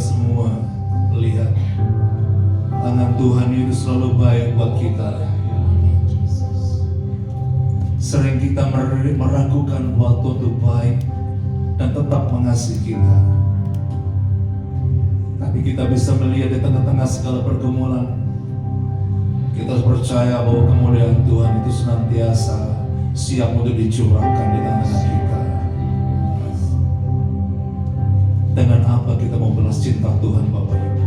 semua melihat tangan Tuhan itu selalu baik buat kita. Sering kita meragukan buat Tuhan itu baik dan tetap mengasihi kita. Tapi kita bisa melihat di tengah-tengah segala pergumulan, kita percaya bahwa kemuliaan Tuhan itu senantiasa siap untuk dicurahkan di tengah-tengah kita. Dengan apa kita mau balas cinta Tuhan, Bapak Ibu?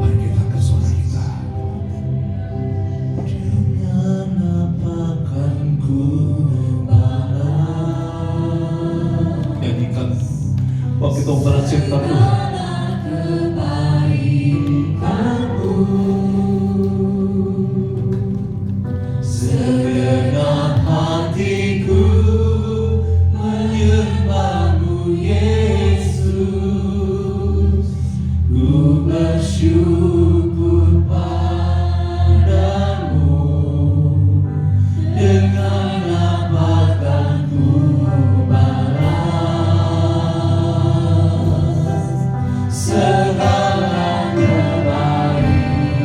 Mari kita angkat suara kita. Dengan apa kan ku balas? Nyanyikan bahwa kita mau balas cinta Tuhan. Segenap hatiku menyembahmu Yesus, ku bersyukur padamu. Dengan apa kan ku balas segala kebaikanmu?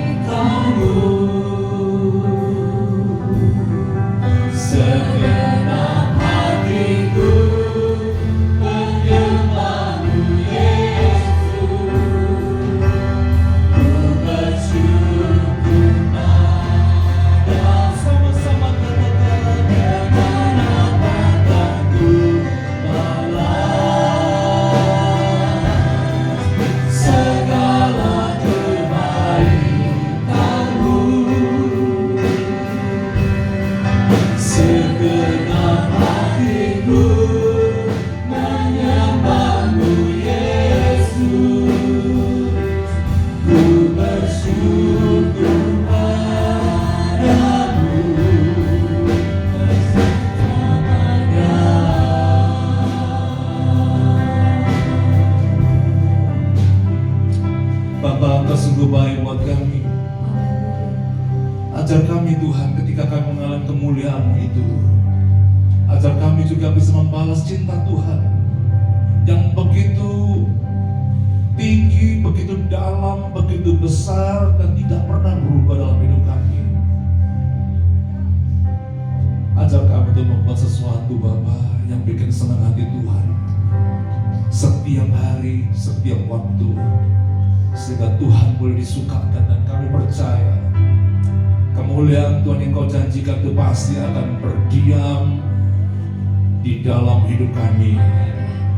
Segenap hatiku menyembahmu Yesus, ku bersyukur padamu. Sama-sama katakan, dengan apa kan ku balas segala kebaikanmu. Segenap hatiku menyembahmu Yesus, ku bersyukur padamu selamanya. Bapa, Engkau sungguh baik buat kami. Ajar kami Tuhan ketika kami mengalami kemuliaan-Mu itu. Ajar kami juga bisa membalas cinta Tuhan yang begitu tinggi, begitu dalam, begitu besar dan tidak pernah berubah dalam hidup kami. Ajar kami untuk membuat sesuatu Bapa yang bikin senang hati Tuhan setiap hari, setiap waktu, sehingga Tuhan boleh disukakan. Dan kami percaya kemuliaan Tuhan yang Kau janjikan itu pasti akan berdiam di dalam hidup kami.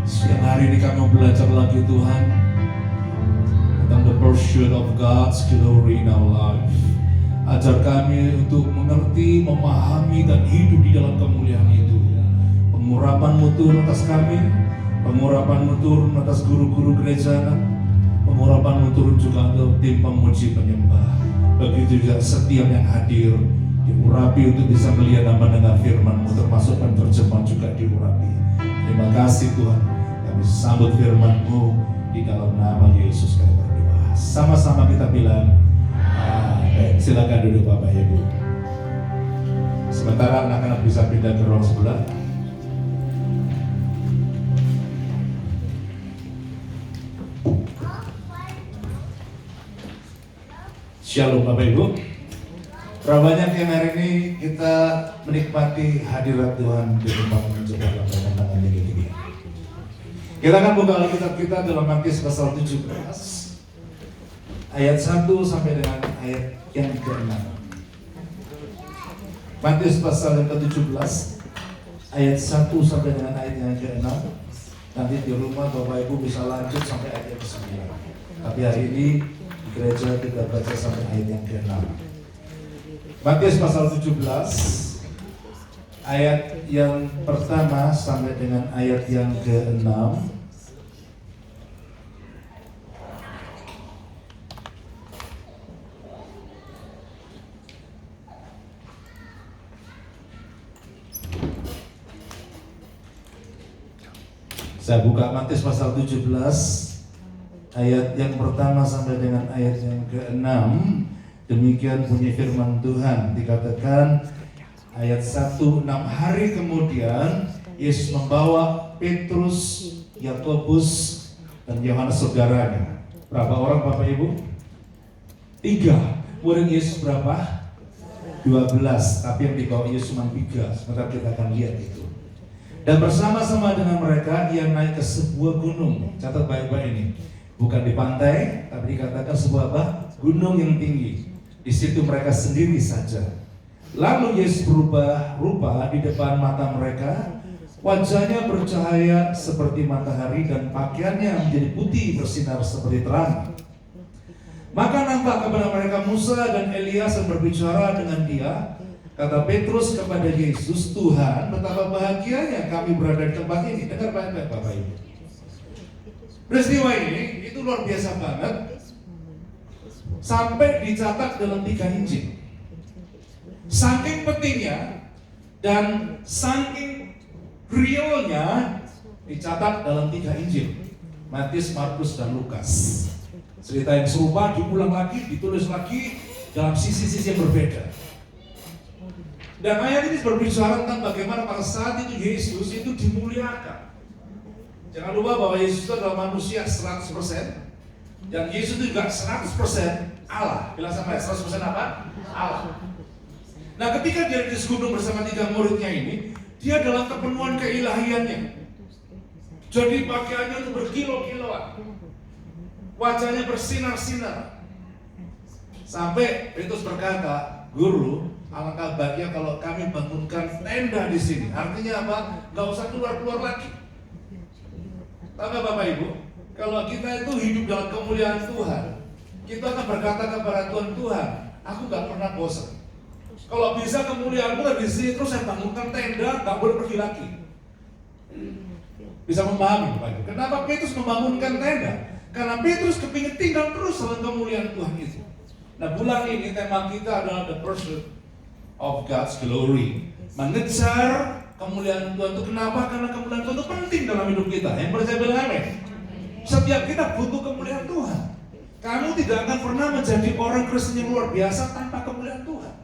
Siang hari ini kami mau belajar lagi Tuhan tentang the pursuit of God's glory in our life. Ajar kami untuk mengerti, memahami dan hidup di dalam kemuliaan itu. Pengurapan-Mu turun atas kami, pengurapan-Mu turun atas guru-guru gereja, pengurapan-Mu turun juga untuk tim pemuji penyembah. Begitu juga setiap yang hadir diurapi untuk bisa melihat dan mendengar firman-Mu, termasuk penerjemahan juga diurapi. Terima kasih Tuhan, kami sambut firman-Mu di dalam nama Yesus kami berdoa. Sama-sama kita bilang amin. Silakan duduk Bapak Ibu. Sementara anak-anak bisa pindah ke ruang sebelah. Shalom Bapak Ibu. Berapa banyak yang hari ini kita menikmati hadirat Tuhan di tempat mencoba lambaikan tangan tinggi-tinggi. Kita akan buka Alkitab kita dalam Matius pasal 17 ayat 1 sampai dengan ayat yang ke-6. Matius pasal yang ke-17 ayat 1 sampai dengan ayat yang ke-6. Nanti di rumah Bapak Ibu bisa lanjut sampai ayat yang ke-9. Tapi hari ini gereja kita baca sampai ayat yang ke-6. Matius pasal 17 ayat yang pertama sampai dengan ayat yang ke-6. Saya buka Matius pasal 17 ayat yang pertama sampai dengan ayat yang ke-6. Demikian bunyi firman Tuhan, dikatakan ayat 1, 6 hari kemudian Yesus membawa Petrus, Yakobus, dan Yohanes saudaranya. Berapa orang Bapak Ibu? 3. Murid Yesus berapa? 12. Tapi yang dibawa Yesus cuma 3. Sebentar kita akan lihat itu. Dan bersama-sama dengan mereka ia naik ke sebuah gunung. Catat baik-baik ini. Bukan di pantai, tapi dikatakan sebuah apa? Gunung yang tinggi. Di situ mereka sendiri saja. Lalu Yesus berubah rupa di depan mata mereka. Wajahnya bercahaya seperti matahari dan pakaiannya menjadi putih bersinar seperti terang. Maka nampak kepada mereka Musa dan Elias yang berbicara dengan dia. Kata Petrus kepada Yesus, Tuhan, betapa bahagianya kami berada di tempat ini. Dengar baik-baik Bapak Ibu. Peristiwa ini itu luar biasa banget. Sampai dicatat dalam 3 Injil. Saking pentingnya dan saking realnya dicatat dalam 3 Injil. Matius, Markus, dan Lukas. Cerita yang serupa diulang lagi, ditulis lagi dalam sisi-sisi yang berbeda. Dan ayat ini berbicara tentang bagaimana pada saat itu Yesus itu dimuliakan. Jangan lupa bahwa Yesus itu adalah manusia 100%. Dan Yesus itu juga 100% Allah. Bilang sama 100% apa? Allah. Nah ketika dia di gunung bersama 3 muridnya ini, dia dalam kepenuhan keilahiannya. Jadi pakaiannya itu berkilo-kiloan. Wajahnya bersinar-sinar. Sampai Petrus berkata, Guru, alangkah baiknya kalau kami bangunkan tenda di sini. Artinya apa? Gak usah keluar-keluar lagi. Tahu gak Bapak Ibu? Kalau kita itu hidup dalam kemuliaan Tuhan, kita akan berkata kepada Tuhan, aku gak pernah bosan. Kalau bisa kemuliaan Tuhan di sini terus saya bangunkan tenda, gak boleh pergi lagi. Bisa memahami Bapak Ibu? Kenapa Petrus membangunkan tenda? Karena Petrus kepingin tinggal terus dalam kemuliaan Tuhan itu. Nah bulan ini tema kita adalah the pursuit of God's glory. Mengejar kemuliaan Tuhan itu kenapa? Karena kemuliaan Tuhan itu penting dalam hidup kita. Yang percaya bilang amin. Setiap kita butuh kemuliaan Tuhan. Kamu tidak akan pernah menjadi orang Kristen yang luar biasa tanpa kemuliaan Tuhan.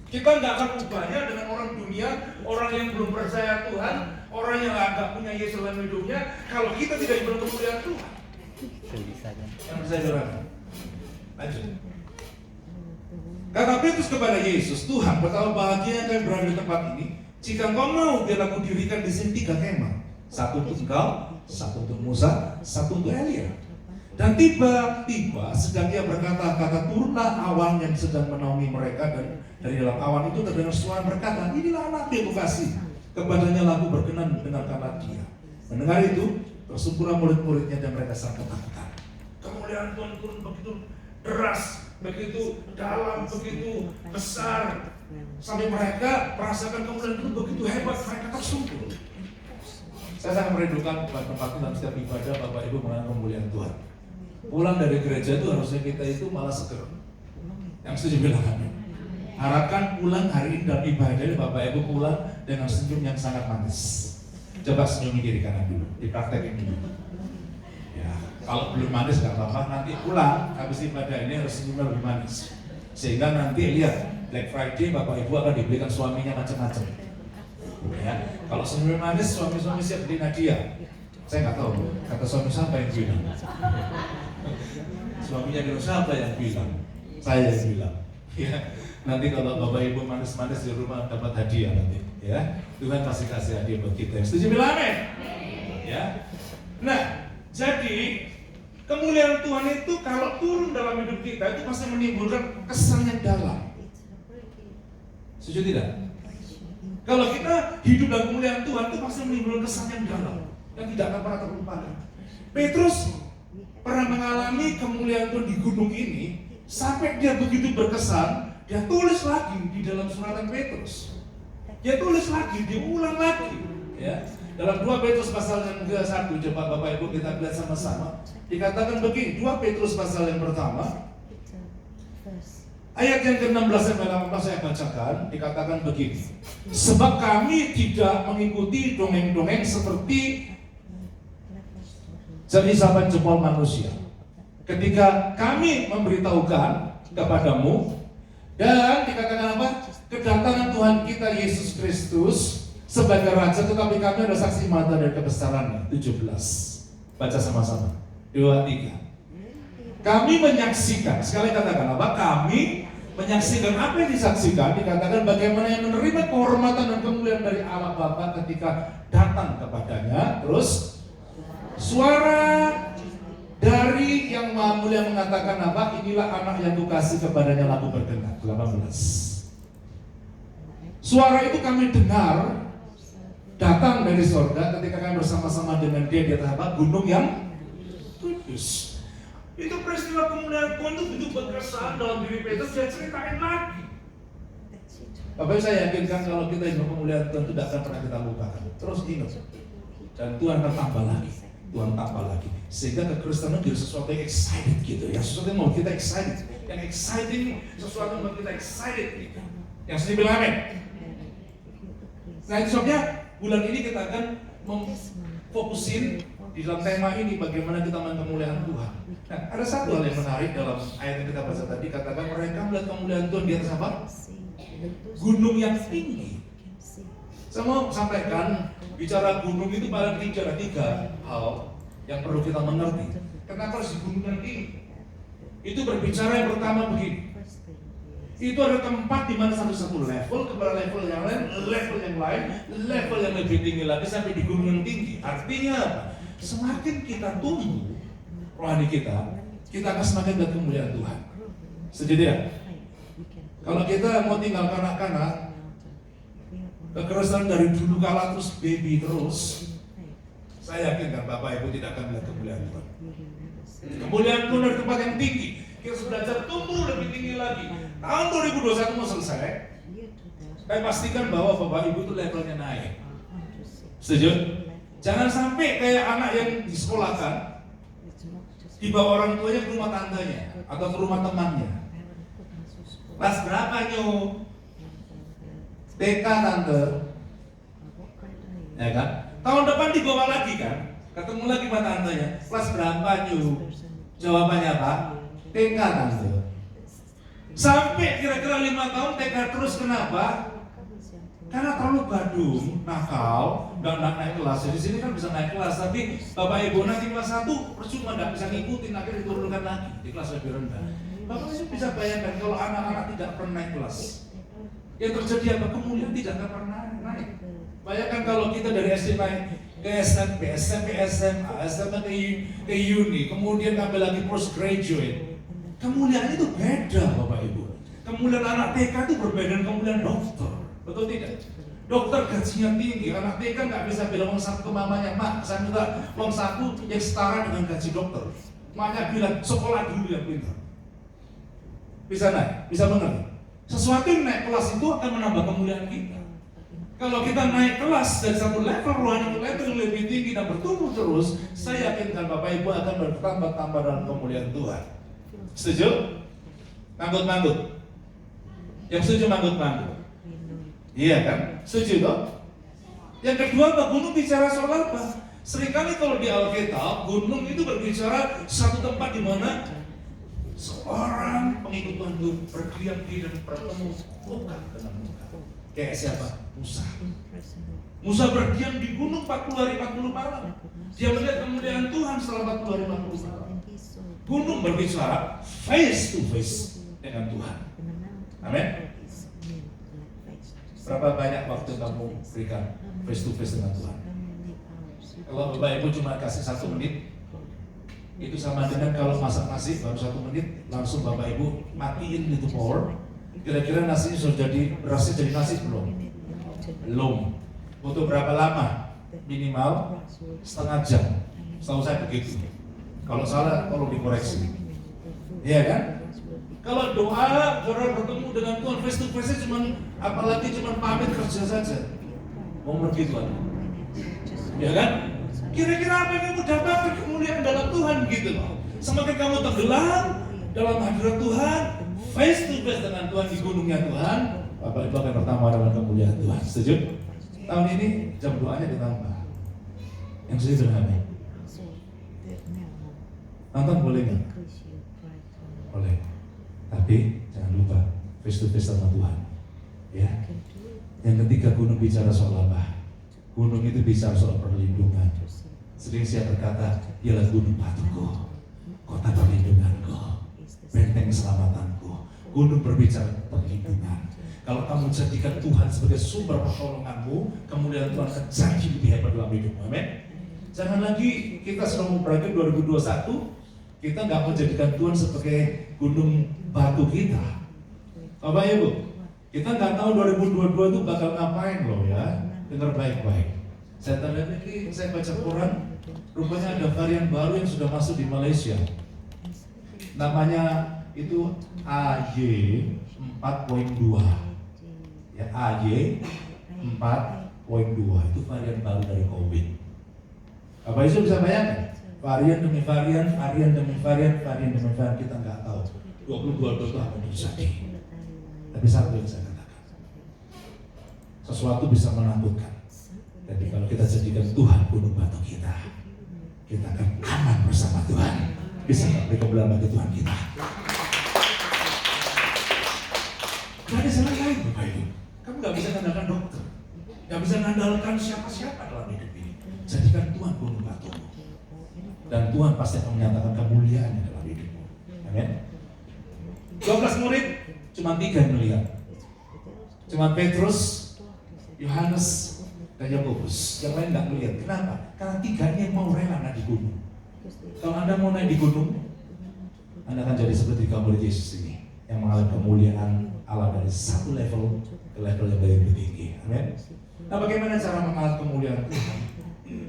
Kita nggak akan ubahnya dengan orang dunia, orang yang belum percaya Tuhan, orang yang nggak punya Yesus dalam hidupnya. Kalau kita tidak diberi kemuliaan Tuhan. Yang percaya bilang lanjut. Kata Petrus kepada Yesus, Tuhan, betapa bahagia kami berada di tempat ini. Jika Engkau mau, biar aku dirikan di sini 3 kemah. 1 untuk Engkau, 1 untuk Musa, 1 untuk Elia. Dan tiba-tiba sedang ia berkata, kata turunlah awan yang sedang menaungi mereka, dan dari dalam awan itu terdengar suara berkata, inilah anakku yang kukasihi, kepadanya laku berkenan mendengarkanlah dia. Mendengar itu, tersungkurlah murid-muridnya dan mereka sangat ketakutan. Kemuliaan Tuhan turun begitu deras, begitu dalam, begitu besar, sampai mereka merasakan kemuliaan Tuhan begitu hebat, mereka tersungkur. Saya sangat merindukan tempat dalam setiap ibadah Bapak Ibu mengenai kemuliaan Tuhan. Pulang dari gereja itu harusnya kita itu malah seger. Yang setuju bilang amin. Harapkan pulang hari ini dalam ibadah Bapak Ibu pulang dengan senyum yang sangat manis. Coba senyumin diri kanan dulu, dipraktekin dulu. Ya, kalau belum manis nggak apa-apa, nanti pulang habis ibadah ini harus senyumnya lebih manis. Sehingga nanti lihat Black Friday Bapak Ibu akan dibelikan suaminya macam-macam. Ya, kalau senyum manis suami-suami siap beli hadiah. Saya nggak tahu, kata suami siapa yang bilang? Suaminya bilang siapa yang bilang? Saya yang bilang. Ya, nanti kalau Bapak Ibu manis-manis di rumah dapat hadiah nanti. Ya, Tuhan pasti kasih hadiah buat kita. Setuju bilang amin? Ya. Nah, jadi kemuliaan Tuhan itu kalau turun dalam hidup kita itu pasti menimbulkan kesan yang dalam. Setuju tidak? Kalau kita hidup dalam kemuliaan Tuhan itu pasti menimbulkan kesan yang dalam yang tidak akan pernah terlupakan. Petrus pernah mengalami kemuliaan Tuhan di gunung ini sampai dia begitu berkesan, dia tulis lagi di dalam suratan Petrus. Dia tulis lagi, diulang lagi, ya. Dalam 2 Petrus pasal yang ke-1, coba Bapak Ibu kita lihat sama-sama. Dikatakan begini, 2 Petrus pasal yang pertama, ayat yang ke-16 sampai 18 saya bacakan, dikatakan begini. Sebab kami tidak mengikuti dongeng-dongeng seperti jari-saban jempol manusia. Ketika kami memberitahukan kepadamu, dan dikatakan apa? Kedatangan Tuhan kita Yesus Kristus sebagai raja, tetapi kami ada saksi mata dari kebesarannya. 17. Baca sama-sama. 2, 3. Kami menyaksikan, sekali katakan apa? Kami menyaksikan apa yang disaksikan, dikatakan bagaimana yang menerima kehormatan dan kemuliaan dari Allah Bapa ketika datang kepadanya. Terus suara dari yang Maha Mulia mengatakan apa? Inilah anak yang kukasih kepadanya lagu berkenan. 18. Suara itu kami dengar datang dari sorga ketika kami bersama-sama dengan dia di atas apa? Gunung yang kudus. Itu peristiwa kemuliaan Tuhan itu begitu berkesan dalam diri Petrus, dia ceritain lagi. Bapak saya yakinkan kalau kita hidup kemuliaan Tuhan itu tidak akan pernah kita lupakan. Terus ingat, dan Tuhan akan tambah lagi, Tuhan tambah lagi, sehingga kekristenan jadi sesuatu yang excited gitu ya, sesuatu yang mau kita excited, yang exciting, sesuatu yang mau kita excited gitu. Yang sedih bilang amin. Nah itu sebabnya bulan ini kita akan memfokusin di dalam tema ini bagaimana kita kemuliaan Tuhan. Nah, ada satu hal yang menarik dalam ayat yang kita baca tadi, katakan mereka melihat kemuliaan Tuhan di atas apa? Gunung yang tinggi. Saya mau sampaikan, bicara gunung itu paling ada 3 hal yang perlu kita mengerti. Kenapa harus di gunung yang tinggi? Itu berbicara yang pertama begini. Itu ada tempat di mana satu level kepada level yang lain, level yang lebih tinggi lagi sampai di gunung yang tinggi. Artinya apa? Semakin kita tumbuh rohani kita akan semakin melihat kemuliaan Tuhan. Setuju ya? Kalau kita mau tinggal kanak-kanak, kekerasan dari dulu kala terus baby terus, saya yakin kan Bapak Ibu tidak akan melihat kemuliaan Tuhan. Kemuliaan Tuhan dari tempat yang tinggi. Kita harus belajar tumbuh lebih tinggi lagi. Tahun 2021 mau selesai, saya pastikan bahwa Bapak Ibu itu levelnya naik. Setuju? Jangan sampai kayak anak yang disekolahkan dibawa orang tuanya ke rumah tantanya atau ke rumah temannya. Kelas berapa nyu? TK tante. Ya kan? Tahun depan dibawa lagi kan? Ketemu lagi sama tantanya. Kelas berapa nyu? Jawabannya apa? TK tante. Sampai kira-kira 5 tahun TK terus, kenapa? Karena terlalu badung, nakal, nggak naik kelas. Jadi sini kan bisa naik kelas, tapi Bapak Ibu nanti kelas 1 percuma nggak bisa ngikutin, akhirnya diturunkan lagi di kelas lebih rendah. Bapak Ibu bisa bayangkan kalau anak-anak tidak pernah naik kelas, yang terjadi apa? Kemudian tidak akan pernah naik. Bayangkan kalau kita dari SD naik ke SMP, SMA, SMA ke uni, kemudian ambil lagi postgraduate. Kemuliaan itu beda Bapak Ibu. Kemuliaan anak TK itu berbeda dengan kemuliaan dokter. Betul tidak? Dokter gajinya tinggi, anak TK nggak bisa bilang uang saku ke mamanya, mak saya minta uang saku yang setara dengan gaji dokter. Maknya bilang sekolah dulu yang pintar. Bisa naik, bisa mengerti. Sesuatu yang naik kelas itu akan menambah kemuliaan kita. Kalau kita naik kelas dari satu level rohani ke level yang lebih tinggi dan bertumbuh terus, saya yakinkan Bapak Ibu akan bertambah-tambah dalam kemuliaan Tuhan. Setuju? Manggut-manggut. Yang setuju manggut-manggut. Iya kan? Setuju toh? Yang kedua, Pak, gunung bicara soal apa? Seringkali kalau di Alkitab, gunung itu berbicara satu tempat di mana seorang pengikut Tuhan itu berdiam diri dan bertemu muka dengan muka. Kayak siapa? Musa. Musa berdiam di gunung 40 hari 40 malam. Dia melihat kemuliaan Tuhan setelah 40 hari 40 malam. Gunung berbicara face to face dengan Tuhan. Amin. Berapa banyak waktu kamu berikan face to face dengan Tuhan? Kalau Bapak Ibu cuma kasih 1 menit, itu sama dengan kalau masak nasi baru 1 menit, langsung Bapak Ibu matiin itu power. Kira-kira nasinya sudah jadi, berasnya jadi nasi belum? Belum. Butuh berapa lama? Minimal setengah jam. Setahu saya begitu. Kalau salah, tolong dikoreksi. Iya kan? Kalau doa, saudara bertemu dengan Tuhan face to face cuma, apalagi cuma pamit kerja saja. Mau pergi Tuhan. Ya kan? Kira-kira apa yang kamu dapatkan kemuliaan dalam Tuhan gitu loh. Semakin kamu tenggelam dalam hadirat Tuhan, face to face dengan Tuhan di gunungnya Tuhan, Bapak Ibu akan pertama dalam kemuliaan Tuhan. Setuju? Tahun ini jam doanya ditambah. Yang setuju amin. Nonton boleh nggak? Boleh. Tapi jangan lupa face to face sama Tuhan. Ya. Yang ketiga, gunung bicara soal apa? Gunung itu bicara soal perlindungan. Sering saya berkata, ialah gunung batuku, kota perlindunganku, benteng keselamatanku. Gunung berbicara perlindungan. Kalau kamu jadikan Tuhan sebagai sumber pertolonganmu, kemudian Tuhan akan jadi lebih hebat dalam hidupmu. Amin. Jangan lagi kita sedang memperhatikan 2021, kita nggak menjadikan Tuhan sebagai gunung batu kita. Bapak Ibu, kita nggak tahu 2022 itu bakal ngapain loh ya. Dengar baik-baik. Saya tanda ini, saya baca Quran, rupanya ada varian baru yang sudah masuk di Malaysia. Namanya itu AY 4.2. Ya, AY 4.2 itu varian baru dari COVID. Bapak Ibu bisa bayangkan? Varian demi varian, varian demi varian, varian demi varian, kita nggak tahu 2022 itu apa yang terjadi. Tapi satu yang saya katakan, sesuatu bisa menakutkan. Jadi kalau kita jadikan Tuhan gunung batu kita akan aman bersama Tuhan. Bisa nggak beri kemuliaan bagi Tuhan kita? Gak ada jalan lain, Bapak Ibu. Kamu nggak bisa mengandalkan dokter, nggak bisa mengandalkan siapa-siapa dalam hidup ini. Jadikan Tuhan gunung batu, dan Tuhan pasti akan menyatakan kemuliaannya dalam hidupmu. Amin. 12 murid, cuma 3 yang melihat. Cuma Petrus, Yohanes, dan Yakobus. Yang lain nggak melihat. Kenapa? Karena 3 ini yang mau rela naik di gunung. Kalau Anda mau naik di gunung, Anda akan jadi seperti kamu Yesus ini, yang mengalami kemuliaan Allah dari satu level ke level yang lebih tinggi. Amin. Nah, bagaimana cara mengalami kemuliaan Tuhan?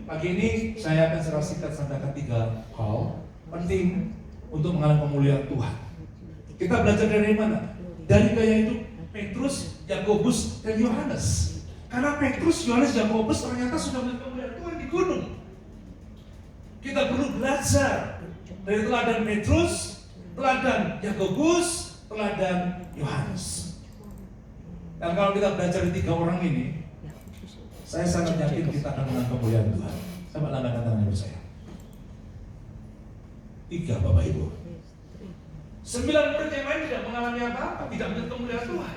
Pagi ini saya akan secara singkat sampaikan 3 hal penting untuk mengalami kemuliaan Tuhan. Kita belajar dari mana? Dari gaya hidup Petrus, Yakobus, dan Yohanes. Karena Petrus, Yohanes, Yakobus ternyata sudah melihat kemuliaan Tuhan di gunung. Kita perlu belajar dari teladan Petrus, teladan Yakobus, teladan Yohanes. Dan kalau kita belajar dari 3 orang ini, saya sangat yakin kita akan mengalami kemuliaan Tuhan. Coba lambaikan tangan ibu saya. 3 Bapak Ibu. 9 murid yang lain tidak mengalami apa-apa, tidak melihat kemuliaan Tuhan.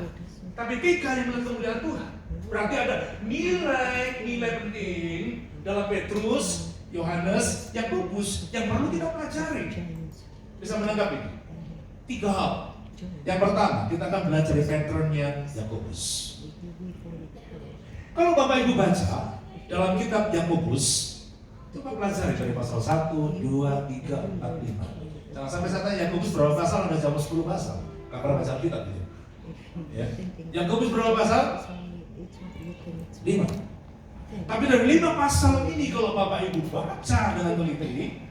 Tapi 3 yang melihat kemuliaan Tuhan. Berarti ada nilai-nilai penting dalam Petrus, Yohanes, Yakobus yang perlu kita pelajari. Bisa menangkap ini? 3 hal. Yang pertama, kita akan belajar dari patternnya Yakobus. Kalau Bapak Ibu baca dalam kitab Yakobus, coba pelajari dari pasal 1, 2, 3, 4, 5. Jangan sampai saya tanya Yakobus berapa pasal, Anda jawab 10 pasal. Gak pernah baca kitab gitu. Ya. Yakobus berapa pasal? 5. Tapi dari 5 pasal ini kalau Bapak Ibu baca dengan teliti,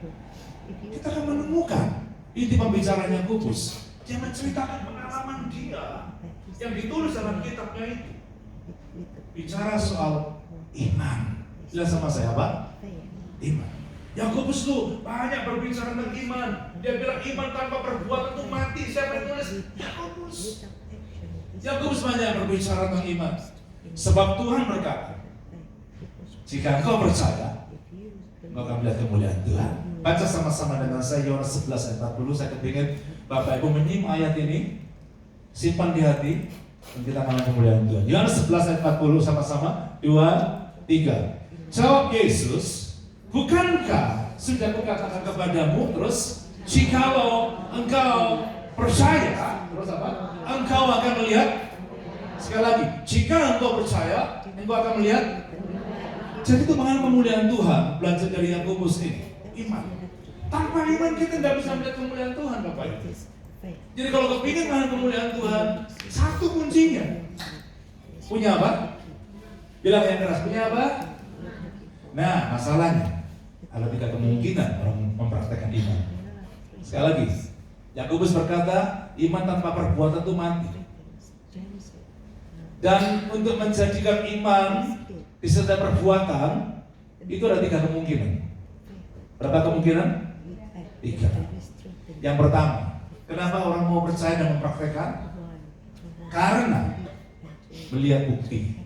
kita akan menemukan inti pembicaraan Yakobus. Dia menceritakan pengalaman dia yang ditulis dalam kitabnya itu. Bicara soal iman. Jelas sama saya Pak? Iman. Yakobus tuh banyak berbicara tentang iman. Dia bilang iman tanpa perbuatan itu mati. Siapa yang tulis? Yakobus. Yakobus banyak berbicara tentang iman. Sebab Tuhan berkata, jika engkau percaya, engkau akan melihat kemuliaan Tuhan. Baca sama-sama dengan saya Yohanes 11 ayat 40. Saya kepingin Bapak Ibu menyimak ayat ini, simpan di hati, dan kita akan melihat kemuliaan Tuhan. Yohanes 11 ayat 40 sama-sama. 2, 3. Jawab Yesus, bukankah sudah kukatakan kepadamu, terus jikalau engkau percaya, terus apa? Engkau akan melihat. Sekali lagi, jika engkau percaya, engkau akan melihat. Jadi itu mengenai kemuliaan Tuhan. Belajar dari Yakobus ini, iman. Tanpa iman kita tidak bisa melihat kemuliaan Tuhan, Bapak Ibu. Jadi kalau kepingin mengenai kemuliaan Tuhan, satu kuncinya, punya apa? Bilang yang keras, punya apa? Nah, masalahnya ada 3 kemungkinan orang mempraktekkan iman. Sekali lagi, Yakobus berkata, iman tanpa perbuatan itu mati. Dan untuk menjadikan iman disertai perbuatan, itu ada 3 kemungkinan. Berapa kemungkinan? 3. Yang pertama, kenapa orang mau percaya dan mempraktekkan? Karena melihat bukti.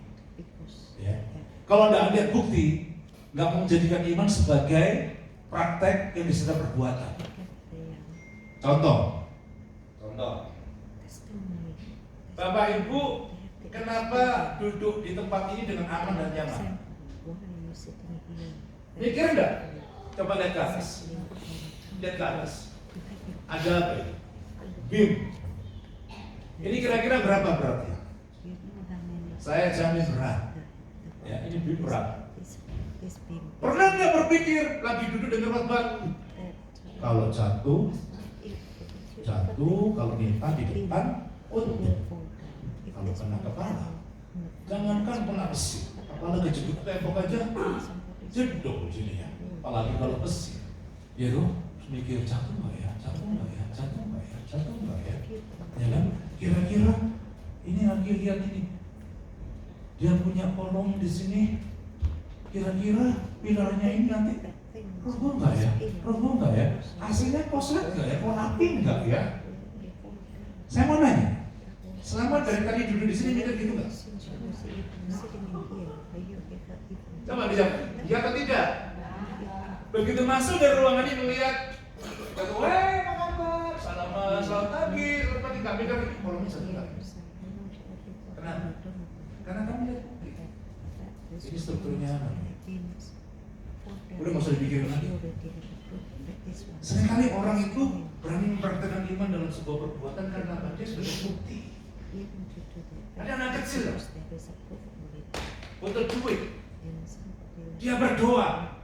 Ya. Kalau tidak lihat bukti, nggak mau menjadikan iman sebagai praktek yang disertai perbuatan. Contoh, Bapak Ibu, kenapa duduk di tempat ini dengan aman dan nyaman? Mikir enggak? Coba lihat ke atas. Lihat ke atas. Ada apa ini? BIM. Ini kira-kira berapa beratnya? Saya jamin berat. Ya, ini BIM berat. Pernah nggak berpikir lagi duduk dengan khotbah? Kalau jatuh, kalau minta di depan, untung. Kalau kena kepala, jangankan kena besi, kepala kejeduk tembok aja, jedok sini ya. Apalagi kalau besi. Ya loh, mikir jatuh nggak ya, jatuh nggak ya, jatuh nggak ya, jatuh nggak ya. Ya kan? Kira-kira ini lagi lihat ini, dia punya kolong di sini. Kira-kira pilarnya ini nanti roboh nggak ya? Roboh nggak ya? Hasilnya koslet nggak ya? Kolapi nggak ya? Saya mau nanya, selama dari tadi duduk di sini mikir gitu nggak? Coba dijawab, iya atau tidak? Begitu masuk dari ruangan ini melihat, kata, "Weh, apa kabar? Selamat pagi, selamat pagi." Kami kan kolomnya satu lagi. Kenapa? Karena kami lihat ini strukturnya apa? Udah nggak usah dipikirin lagi. Seringkali orang itu berani mempraktekkan iman dalam sebuah perbuatan karena apa? Dia sudah bukti. Ada anak kecil, butuh duit, dia berdoa,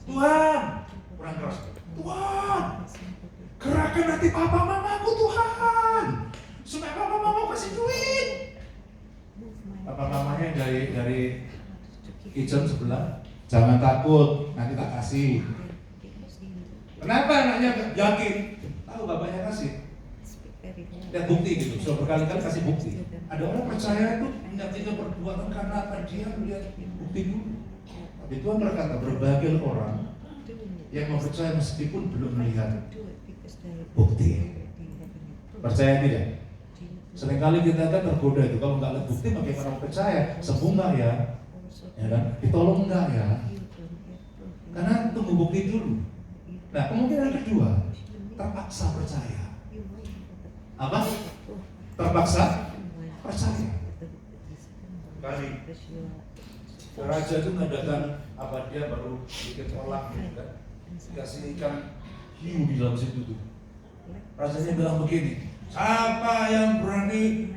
"Tuhan," kurang keras, "Tuhan, gerakkan hati papa mamaku Tuhan, supaya papa mama kasih duit." Papa mamanya dari kitchen sebelah, "Jangan takut, nanti tak kasih." Kenapa anaknya yakin? Tahu bapaknya kasih. Lihat bukti gitu, sudah berkali-kali kasih bukti. Ada orang percaya itu tidak perbuatan karena apa? Dia melihat bukti dulu. Tapi Tuhan berkata, berbagai orang yang mau percaya meskipun belum melihat bukti. Percaya tidak? Seringkali kita kan tergoda itu, kalau nggak lihat bukti bagaimana mau percaya? Sembuh nggak ya? Ya kan? Ditolong nggak ya? Karena tunggu bukti dulu. Nah, kemungkinan kedua, terpaksa percaya. Apa? Terpaksa percaya. Kali raja itu mengadakan apa, dia baru bikin kolak gitu kan, dikasih ikan hiu di dalam situ tuh. Rajanya bilang begini, "Siapa yang berani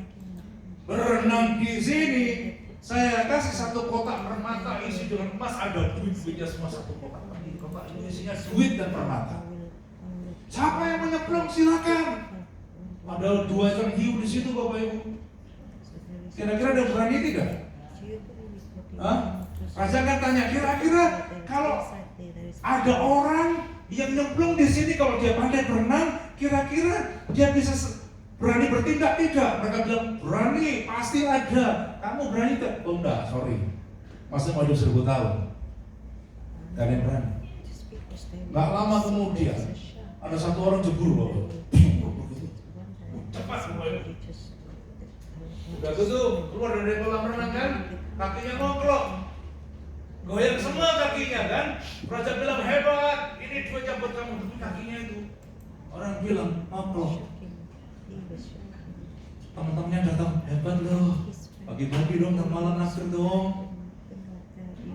berenang di sini, saya kasih satu kotak permata isi dengan emas, ada duit-duitnya semua satu kotak. Kotak ini isinya duit dan permata. Siapa yang menyeberang silakan." Ada 2 ekor hiu di situ, Bapak Ibu. Kira-kira ada berani tidak? Hah? Raja kan tanya, kira-kira kalau ada orang yang nyemplung di sini, kalau dia pandai berenang, kira-kira dia bisa berani bertindak tidak? Mereka bilang, "Berani, pasti ada." "Kamu berani tidak?" "Oh enggak, sorry. Masa mau hidup 1000 tahun? Gak ada yang berani." Gak lama kemudian ada satu orang jebur, Bapak. Cepat semua itu. Udah gitu keluar dari kolam renang kan, kakinya ngongklok, goyang semua kakinya kan. Raja bilang, "Hebat, ini duitnya buat kamu." Tapi kakinya itu, orang bilang, ngongklok. Teman-temannya datang, "Hebat loh, pagi-pagi dong, malam naksir dong."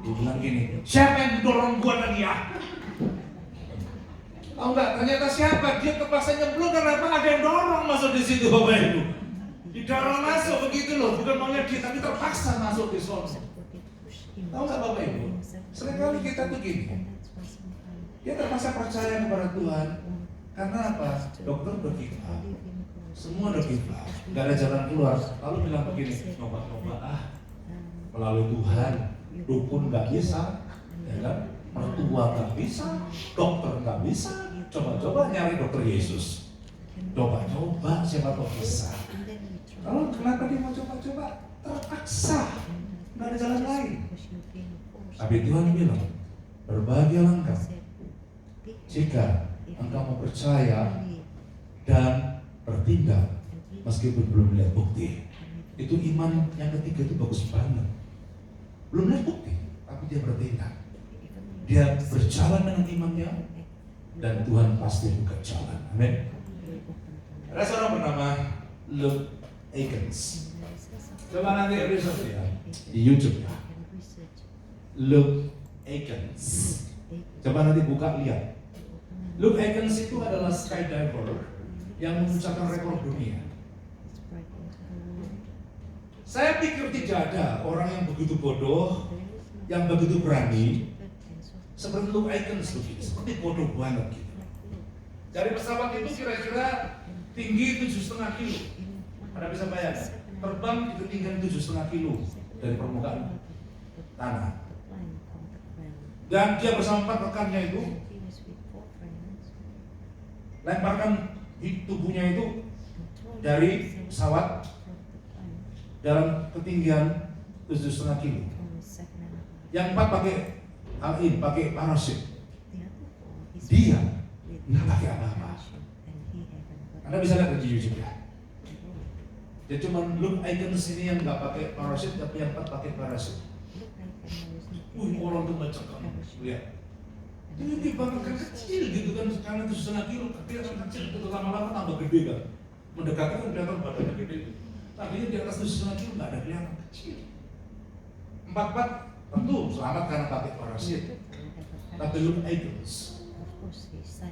Dia bilang gini, "Siapa yang dorong gua tadi ya?" Oh enggak, ternyata siapa? Dia kepaksa nyemplung karena ada yang dorong masuk di situ, Bapak Ibu. Didorong masuk begitu loh, bukan maunya dia, tapi terpaksa masuk di sana. Tahu nggak Bapak Ibu? Seringkali kita tuh gini, dia terpaksa percaya kepada Tuhan. Karena apa? Dokter udah give up, semua udah give up, nggak ada jalan keluar. Lalu bilang begini, "Coba melalui Tuhan, dukun nggak bisa, ya kan? Mertua nggak bisa, dokter nggak bisa. Coba-coba nyari dokter Yesus. Coba-coba siapa tahu bisa." Lalu kenapa dia mau coba-coba? Terpaksa, nggak ada jalan lain. Tapi Tuhan bilang, "Berbahagialah engkau jika engkau mau percaya dan bertindak meskipun belum melihat bukti." Itu iman yang ketiga, itu bagus banget. Belum melihat bukti, tapi dia bertindak. Dia berjalan dengan imannya, dan Tuhan pasti buka jalan. Amin. Ada seorang bernama Luke Aikens. Coba nanti research ya di YouTube ya. Luke Aikens. Coba nanti buka lihat. Luke Aikens itu adalah skydiver yang memecahkan rekor dunia. Saya pikir tidak ada orang yang begitu bodoh, yang begitu berani seperti Luke Aikens begitu, seperti bodoh banget gitu. Dari pesawat itu kira-kira tinggi 7,5 kilo. Anda bisa bayangkan, terbang di ketinggian 7,5 kilo dari permukaan tanah. Dan dia bersama 4 rekannya itu lemparkan tubuhnya itu dari pesawat dalam ketinggian 7,5 kilo. Yang 4 pakai parachute. Dia nggak pakai apa-apa. Anda bisa lihat di YouTube ya. Dia cuma Luke Aikens ini yang nggak pakai parachute, tapi yang 4 pakai parachute. Orang tuh mencekam, lihat. Ini dibanggakan kecil gitu kan, karena 7,5 kilo, kelihatan kecil, itu lama-lama tambah gede kan. Mendekati kan kelihatan badannya gede. Tadinya di atas 7,5 kilo nggak ada kelihatan kecil. 4 tentu selamat karena pakai parachute. Tapi Luke Aikens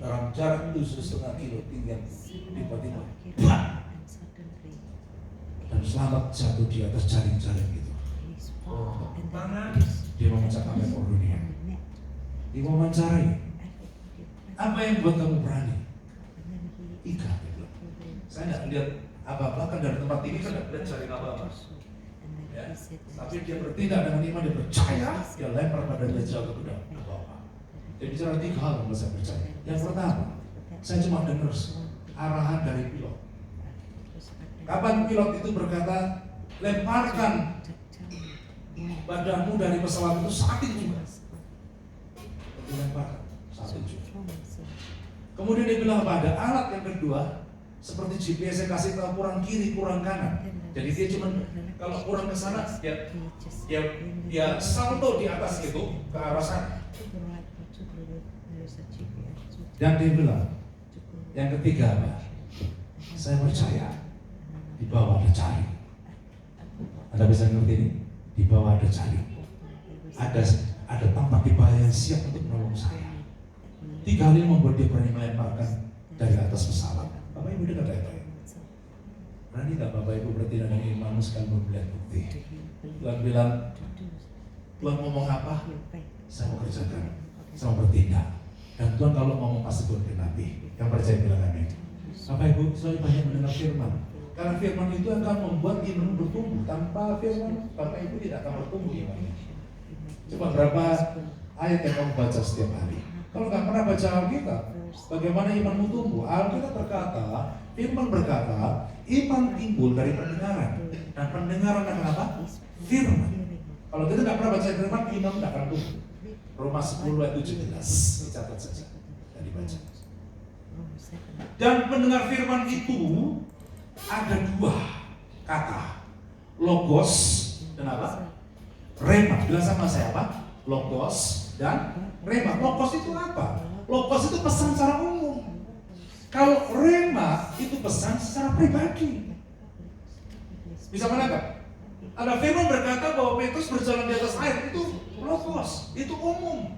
dalam jarak 7,5 kilo tinggal tiba-tiba dan selamat jatuh di atas jaring-jaring gitu. Karena dia memecahkan rekor dunia. Diwawancarai, apa yang buat kamu berani? Ikan. Saya nggak lihat apa-apa kan dari tempat ini kan nggak lihat jaring apa-apa. Ya. Tapi dia bertindak dengan iman, dia percaya, dia lempar badannya jauh ke bawah. Dia bicara 3 hal yang saya percaya. Yang pertama, saya cuma dengar arahan dari pilot. Kapan pilot itu berkata, lemparkan badanmu dari pesawat itu saat itu juga. Dilemparkan saat itu. Kemudian dia bilang apa? Ada alat yang kedua, seperti GPS yang kasih tahu kurang kiri, kurang kanan. Jadi dia cuma kalau kurang ke sana, dia salto di atas itu ke arah sana. Dan dia bilang, yang ketiga apa? Saya percaya di bawah ada jaring. Anda bisa ngerti ini? Di bawah ada jaring. Ada tempat di bawah yang siap untuk menolong saya. 3 hal ini membuat dia berani melemparkan dari atas pesawat. Bapak Ibu dengar itu ya? Berani nggak Bapak Ibu bertindak dengan iman sekali melihat bukti? Tuhan bilang, Tuhan ngomong apa? Saya mau kerjakan, saya mau bertindak. Dan Tuhan kalau ngomong pasti Tuhan genapi. Yang percaya bilang amin. Bapak Ibu selalu banyak mendengar firman. Karena firman itu akan membuat iman bertumbuh. Tanpa firman, Bapak Ibu tidak akan bertumbuh iman. Coba berapa ayat yang kamu baca setiap hari? Kalau nggak pernah baca Alkitab, bagaimana imanmu tumbuh? Alkitab berkata, firman berkata, iman timbul dari pendengaran. Dan pendengaran akan apa? Firman. Kalau kita nggak pernah baca firman, iman tidak akan tumbuh. Roma 10 ayat 17, dicatat saja dan dibaca. Dan pendengar firman itu ada 2 kata, logos dan apa? Rema. Bilang sama saya apa? Logos dan rema. Logos itu apa? Logos itu pesan secara umum. Kalau rema itu pesan secara pribadi. Bisa menangkap? Ada firman berkata bahwa Petrus berjalan di atas air, itu logos, itu umum.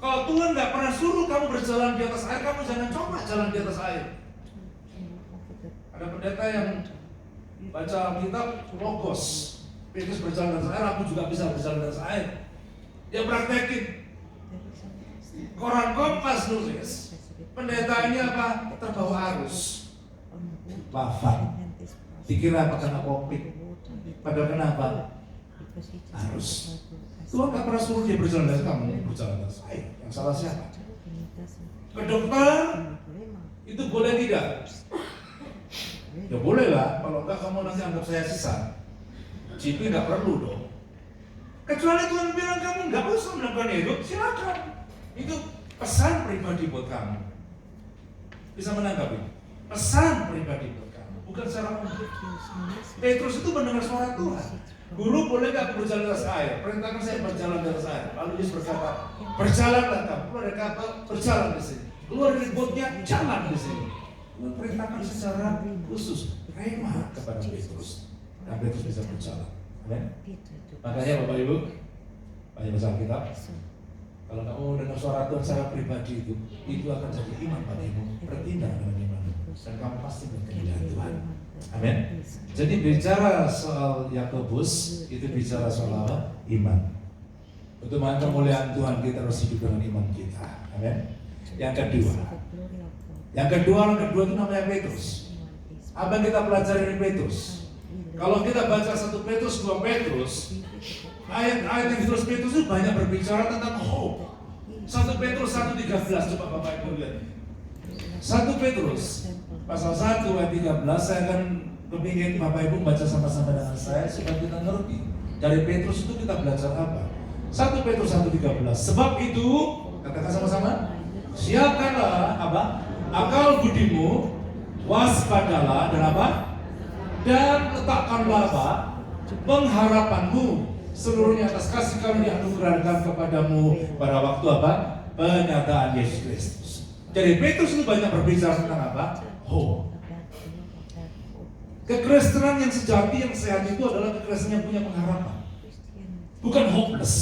Kalau Tuhan nggak pernah suruh kamu berjalan di atas air, kamu jangan coba jalan di atas air. Ada pendeta yang baca Alkitab logos, Petrus berjalan di atas air, aku juga bisa berjalan di atas air. Dia praktekin. Koran Kompas nulis, pendeta ini apa? Terbawa arus, wafat. Dikira apa kena COVID? Padahal kenapa? Arus. Tuhan nggak pernah suruh dia berjalan dari kamu berjalan dari air. Yang salah siapa? Ke dokter itu boleh tidak? Ya boleh lah. Kalau enggak kamu nanti anggap saya sisa. GP nggak perlu dong. Kecuali Tuhan bilang kamu nggak usah melakukan itu, silakan. Itu pesan pribadi buat kamu. Bisa menanggapi? Pesan pribadi buat kamu, bukan secara umum. Petrus itu mendengar suara Tuhan. Guru, boleh nggak aku berjalan di atas air? Perintahkan saya berjalan di atas air. Lalu Yesus berkata, berjalanlah kamu. Keluar dari kapal, berjalan di sini. Keluar dari botnya, jalan di sini. Tuhan perintahkan secara khusus rema kepada Petrus. Dan Petrus bisa berjalan. Amen. Makanya Bapak Ibu, Banyak baca Alkitab. Kalau kamu dengar suara Tuhan secara pribadi itu akan jadi iman bagimu, bertindak dengan iman, dan kamu pasti berkenan Tuhan. Amin. Jadi bicara soal Yakobus itu bicara soal apa? Iman. Untuk kemuliaan Tuhan kita harus hidup dengan iman kita. Amin. Yang kedua itu namanya Petrus. Apa yang kita pelajari dari Petrus? Kalau kita baca 1 Petrus, 2 Petrus, ayat-ayat yang ditulis Petrus itu banyak berbicara tentang hope. 1 Petrus 1:13, coba Bapak Ibu lihat. 1 Petrus pasal 1 ayat 13, saya akan kepingin Bapak Ibu baca sama-sama dengan saya supaya kita ngerti. Dari Petrus itu kita belajar apa? 1 Petrus 1:13. Sebab itu, katakan sama-sama, siapkanlah apa? Akal budimu, waspadalah dan apa? Dan letakkanlah apa? Pengharapanmu seluruhnya atas kasih karunia yang dianugerahkan kepadamu pada waktu apa? Penyataan Yesus Kristus. Jadi Petrus itu banyak berbicara tentang apa? Hope. Kekristenan yang sejati, yang sehat itu adalah kekristenan yang punya pengharapan, bukan hopeless.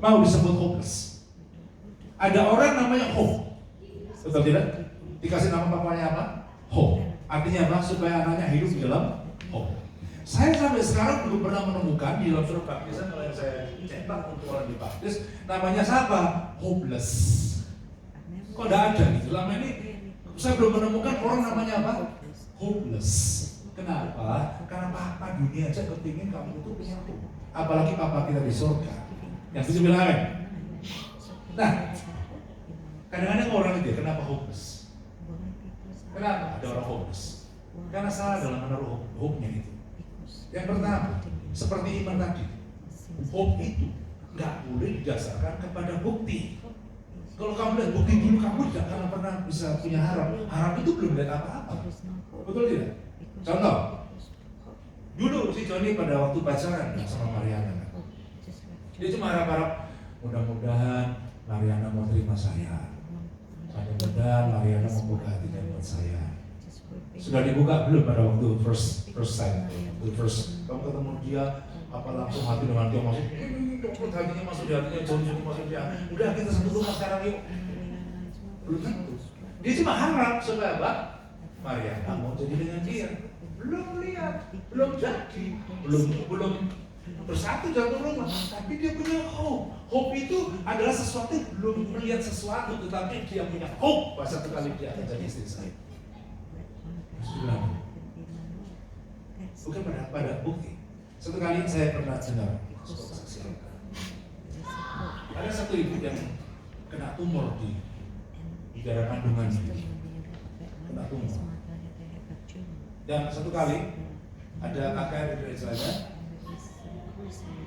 Mau disebut hopeless? Ada orang namanya Hope, betul tidak? Dikasih nama papanya apa? Hope. Artinya apa? Supaya anaknya hidup di dalam hope. Saya sampai sekarang belum pernah menemukan di dalam surat baptisan kalau yang saya cetak untuk orang dibaptis, namanya siapa? Hopeless. Kok tidak ada gitu? Lama ini saya belum menemukan orang namanya apa? Hopeless. Kenapa? Karena papa dunia aja kepingin kamu itu punya hope. Apalagi papa kita di surga. Yang setuju bilang amin. Nah, kadang-kadang orang itu kenapa hopeless? Kenapa ada orang hopeless? Karena salah dalam menaruh hope-nya itu. Yang pertama, seperti iman tadi, hope itu nggak boleh didasarkan kepada bukti. Kalau kamu lihat bukti dulu, kamu tidak akan pernah bisa punya harap. Harap itu belum lihat apa-apa. Betul tidak? Contoh, dulu si Joni pada waktu pacaran sama Mariana, dia cuma harap-harap mudah-mudahan Mariana mau terima saya, mudah-mudahan Mariana mau buka hatinya buat saya. Sudah dibuka belum pada waktu first time, kamu ketemu dia, apa langsung hati dengan dia masuk, hatinya masuk di hatinya, Joni masuk dia. Udah kita satu rumah sekarang yuk. Belum tentu. Dia cuma harap supaya apa? Mariana mau jadi dengan dia. Belum lihat, belum jadi, belum bersatu jatuh rumah, tapi dia punya hope. Hope itu adalah sesuatu yang belum melihat sesuatu, tetapi dia punya hope bahwa satu kali dia akan jadi istri saya. Bukan pada bukti. Satu kali saya pernah dengar saksian. Ada satu ibu yang kena tumor di daerah kandungan, kena tumor. Dan satu kali ada kakak di gerejanya,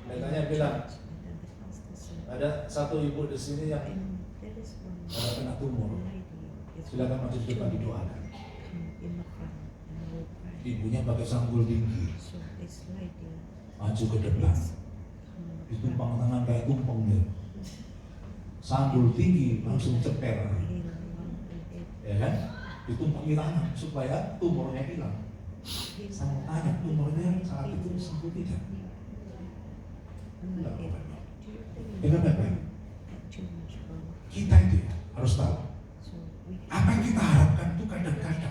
katanya bilang ada satu ibu di sini yang kena tumor, silakan maju di depan didoakan. Ibunya pakai sanggul tinggi, maju ke depan, ditumpang tangan kayak tumpeng gitu. Sanggul tinggi langsung ceper, ya kan? Ditumpangi tangan supaya tumornya hilang. Saya tanya, tumornya saat itu sembuh tidak? Enggak, Bapak. Kita itu harus tahu apa yang kita harapkan itu kadang-kadang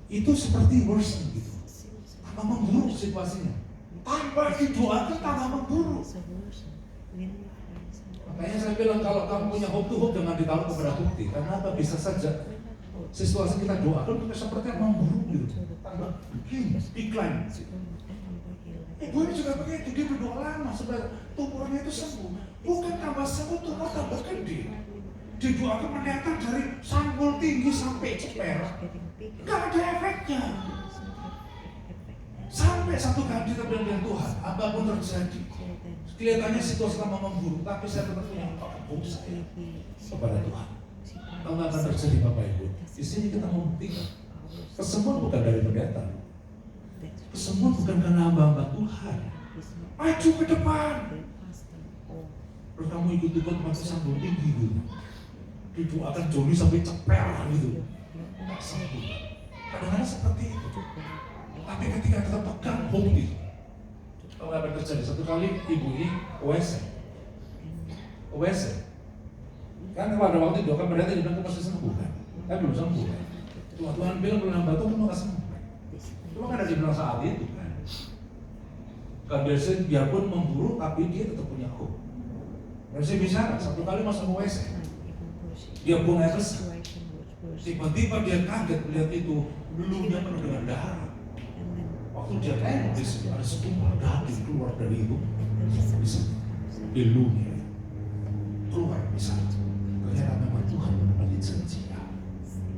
itu seperti worsen gitu, tambah memburuk situasinya. Tanpa didoakan tambah memburuk. Makanya saya bilang kalau kamu punya hope to hope jangan ditaruh kepada bukti. Karena apa? Bisa saja situasi kita doakan seperti yang memburuk gitu, tambah decline. Ibu ini juga begitu, dia berdoa lama supaya tumornya itu sembuh. Bukan tambah sembuh, tumor tambah gede. Didoakan mendatang dari sanggul tinggi sampai ceper, nggak ada efeknya. Sampai satu kali kita bilang dengan Tuhan, apapun terjadi, kelihatannya situasi lama memburuk, tapi saya tetap punya hope saya kepada Tuhan. Tahu nggak akan terjadi Bapak Ibu? Di sini kita membuktikan kesembuhan bukan dari pendeta, kesembuhan bukan karena hamba-hamba Tuhan. Maju ke depan. Terus kamu ikut-ikut pakai sanggul tinggi gitu, didoakan Joni sampai ceper gitu, nggak sembuh. Kadang-kadang seperti itu. Tapi ketika kita pegang hope itu, Tahu apa yang terjadi? Satu kali ibu ini WC. Kan pada waktu itu kan berarti dibilang kamu pasti sembuh kan? Kan belum sembuh kan? Tuhan bilang belum nambah tuh kamu nggak sembuh kan? Cuma kan ada dibilang saat itu kan? Kan biasanya biarpun memburu tapi dia tetap punya hope. Biasanya bicara satu kali masuk WC, dia buang air besar. Tiba-tiba dia kaget melihat itu belumnya penuh dengan darah. Waktu dia tengok di situ ada sebuah daging keluar dari ibu, bisa belumnya keluar bisa. Ternyata memang Tuhan menepati janjinya.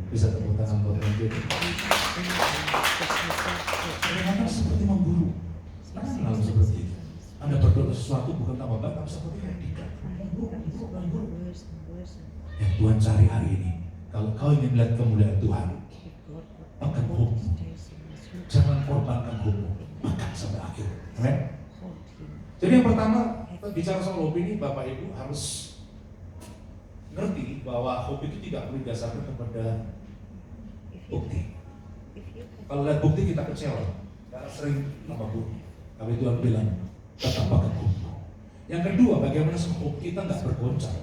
Bisa tepuk tangan buat Tuhan. Karena seperti memburu. Lalu seperti itu. Anda berdoa sesuatu bukan tambah baik, tapi seperti yang tidak. Memburu. Yang Tuhan cari hari ini. Kalau kau ingin melihat kemuliaan Tuhan, makan hukum. Jangan korbankan hukum. Makan sampai akhir. Amen. Jadi yang pertama, bicara soal hobi ini, Bapak Ibu harus ngerti bahwa hobi itu tidak boleh didasarkan kepada bukti. Kalau lihat bukti kita kecewa, karena sering tambah bukti. Tapi Tuhan bilang, tetap pakai hukum. Yang kedua, bagaimana hobi kita nggak bergoncang,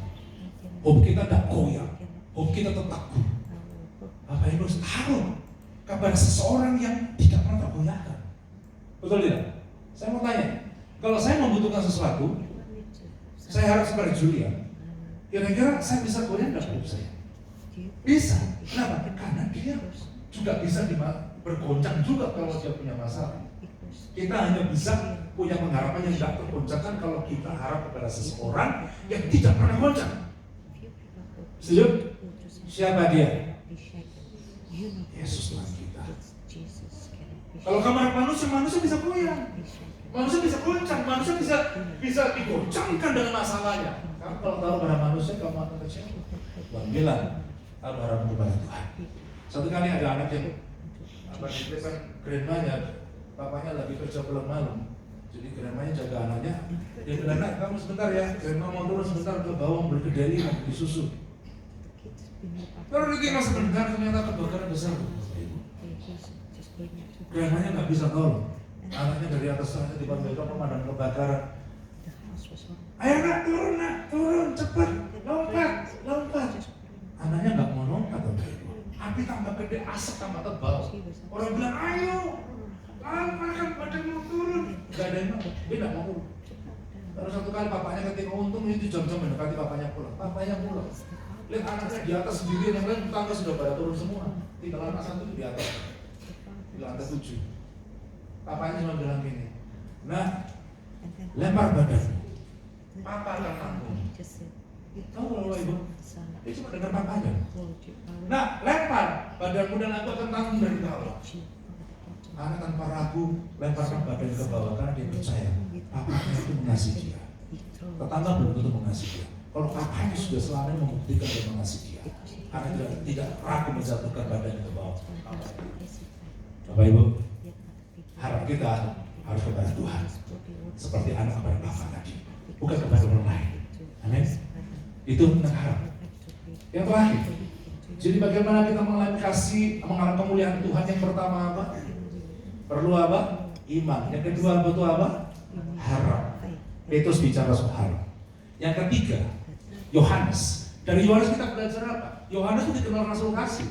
hobi kita nggak goyang, hobi kita tetap teguh. Bapak Ibu harus kepada seseorang yang tidak pernah tergoyahkan. Betul tidak? Saya mau tanya, kalau saya membutuhkan sesuatu, saya harap seperti Julia. Kira-kira saya bisa goyang nggak hidup saya? Bisa. Kenapa? Karena dia juga bisa bergoncang juga kalau dia punya masalah. Kita hanya bisa punya pengharapan yang tidak tergoncangkan kalau kita harap kepada seseorang yang tidak pernah goncang. Setuju? Siapa dia? Yesus Tuhan kita. Kalau kamu harap manusia bisa goyang. Manusia bisa goncang, manusia bisa digoncangkan dengan masalahnya. Kamu kalau tahu pada manusia, kamu akan kecewa. Tuhan bilang, harus harap kepada Tuhan. Satu kali ada anak yang itu kan grandmanya, papanya lagi kerja pulang malam. Jadi grandmanya jaga anaknya. Dia bilang, nak kamu sebentar ya, grandma mau turun sebentar ke bawah berkedari di susu. Kalau dia sebentar ternyata kebakaran besar. Grandmanya nggak bisa tolong. Anaknya dari atas sana tiba-tiba pemadam kebakaran. Ayo nak, turun, cepat, lompat. Anaknya nggak mau lompat, api tambah gede, asap tambah tebal. Orang bilang, ayo, makan badanmu turun. Gak ada yang mau, dia nggak mau. Terus satu kali papanya ketika untung itu jam-jam mendekati papanya pulang. Lihat anaknya di atas sendiri, yang lain tetangga sudah pada turun semua. Tinggal anak satu di atas, di lantai 7. Papanya cuma bilang gini, nah, lempar badanmu, papa akan tanggung. Tahu kalau ibu, dia cuma dengar papanya. Nah, lempar badanmu dan aku akan tanggung dari bawah. Anak tanpa ragu lemparkan badan ke bawah karena dia percaya papanya itu mengasihi dia. Tetangga belum tentu mengasihi dia. Kalau papanya sudah selama ini membuktikan dia mengasihi dia, karena tidak ragu menjatuhkan badan ke bawah. Bapak Ibu, harap kita harus kepada Tuhan seperti anak kepada Bapa tadi, bukan kepada orang lain. Amin. Itu tentang harap. Yang terakhir, jadi bagaimana kita mengalami kasih, mengalami kemuliaan Tuhan? Yang pertama apa? Perlu apa? Iman. Yang kedua apa? Harap. Petrus bicara soal harap. Yang ketiga, Yohanes. Dari Yohanes kita belajar apa? Yohanes itu dikenal rasul kasih.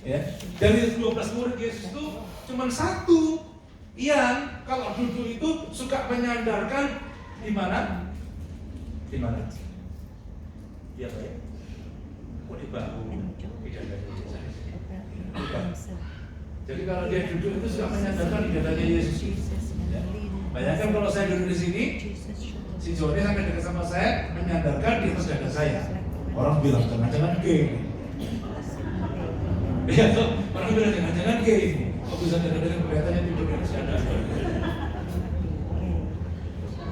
Ya. Dari 12 murid Yesus itu cuma satu yang kalau duduk itu suka menyandarkan di mana? Di mana? Iya Pak ya? Kok di bahu? Jadi kalau dia duduk itu suka menyandarkan di dadanya Yesus. Ya. Bayangkan kalau saya duduk di sini, si Joni sampai dekat sama saya menyandarkan di atas dada saya. Orang bilang jangan-jangan gay. Ya, orang bilang jangan-jangan gay. Kok bisa kadang-kadang kelihatannya tidur di atas dada.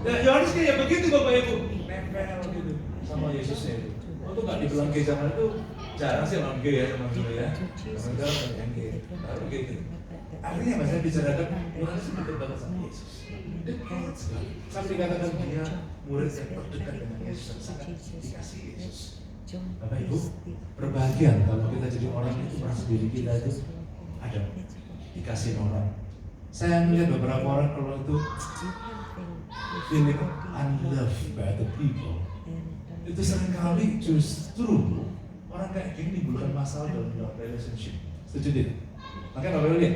Ya, Yohanes kayak begitu Bapak Ibu, nempel gitu sama Yesusnya itu. Untuk nggak dibilang gay zaman itu jarang sih orang gay ya teman-teman ya. Teman-teman banyak yang gay, baru gitu. Artinya mas saya bicarakan Yohanes itu dekat banget sama Yesus. Dekat sekali. Sampai dikatakan dia murid yang terdekat dengan Yesus dan sangat dikasih Yesus. Bapak Ibu, berbahagia kalau kita jadi orang itu merasa diri kita itu ada dikasih orang. Saya melihat beberapa orang kalau itu feeling unloved by other people, itu seringkali justru orang kayak gini menimbulkan masalah dalam relationship. Setuju tidak? Makanya Bapak lihat,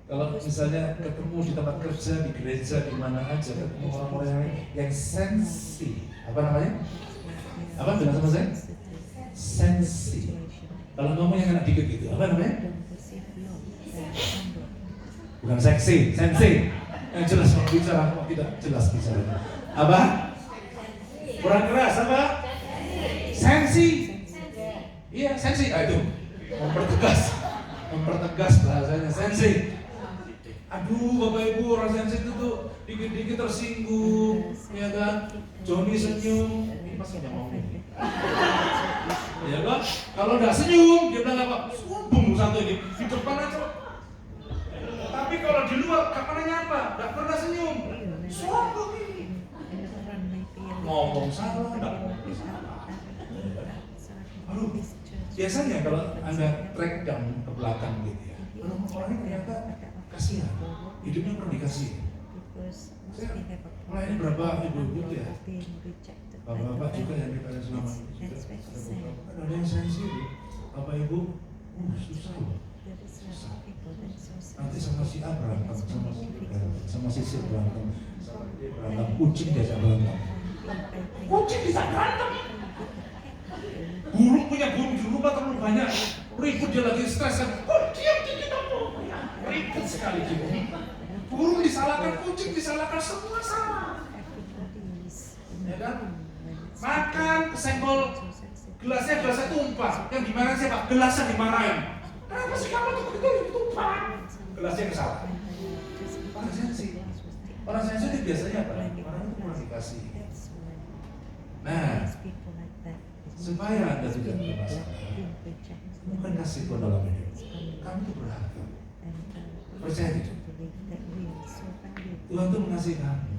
kalau misalnya ketemu di tempat kerja, di gereja, di mana aja, ketemu orang-orang yang sensi, apa namanya? Apa bilang sama saya? Sensi. Kalau ngomong yang enak dikit gitu, apa namanya? Bukan seksi, sensi. Yang jelas kalau bicara, kok tidak jelas bicara. Apa? Kurang keras apa? Sensi. Iya, sensi. Itu mempertegas bahasanya sensi. Aduh, Bapak Ibu, orang sensi itu tuh dikit-dikit tersinggung, ya kan? Joni senyum, ini pas nggak mau. Ya kan? Kalau udah senyum, dia bilang apa? Sumbung satu ini di depan aja. Tapi kalau di luar, gak pernah nyapa, gak pernah senyum. Sombong ini. Ngomong salah, gak ngomong salah. Aduh, biasanya kalau Anda track down ke belakang gitu ya, orang-orang ini ternyata kasihan, hidupnya pernah dikasih. Saya melayani berapa ibu-ibu ya, bapak-bapak juga yang dikasih selama ini. Ada yang sensi, bapak ibu, susah loh. Nanti sama si A berantem, sama si C berantem, kucing diajak berantem. Kucing bisa berantem. Burung punya burung di rumah terlalu banyak, ribut dia lagi stres kan. Kok diam dikit apa? Ribut sekali gitu. Burung disalahkan, kucing disalahkan, semua salah. Ya kan? Makan kesenggol gelasnya tumpah. Yang dimarahin siapa? Gelasnya dimarahin. Kenapa sih kamu tuh tumpah? Gelasnya kesalah. Orang sensitif biasanya apa? Orang itu kurang dikasih. Nah, supaya Anda tidak bermasalah, bukan kasih Tuhan dalam hidup. Kamu itu berharga. Percaya tidak? Tuhan itu mengasihi kamu.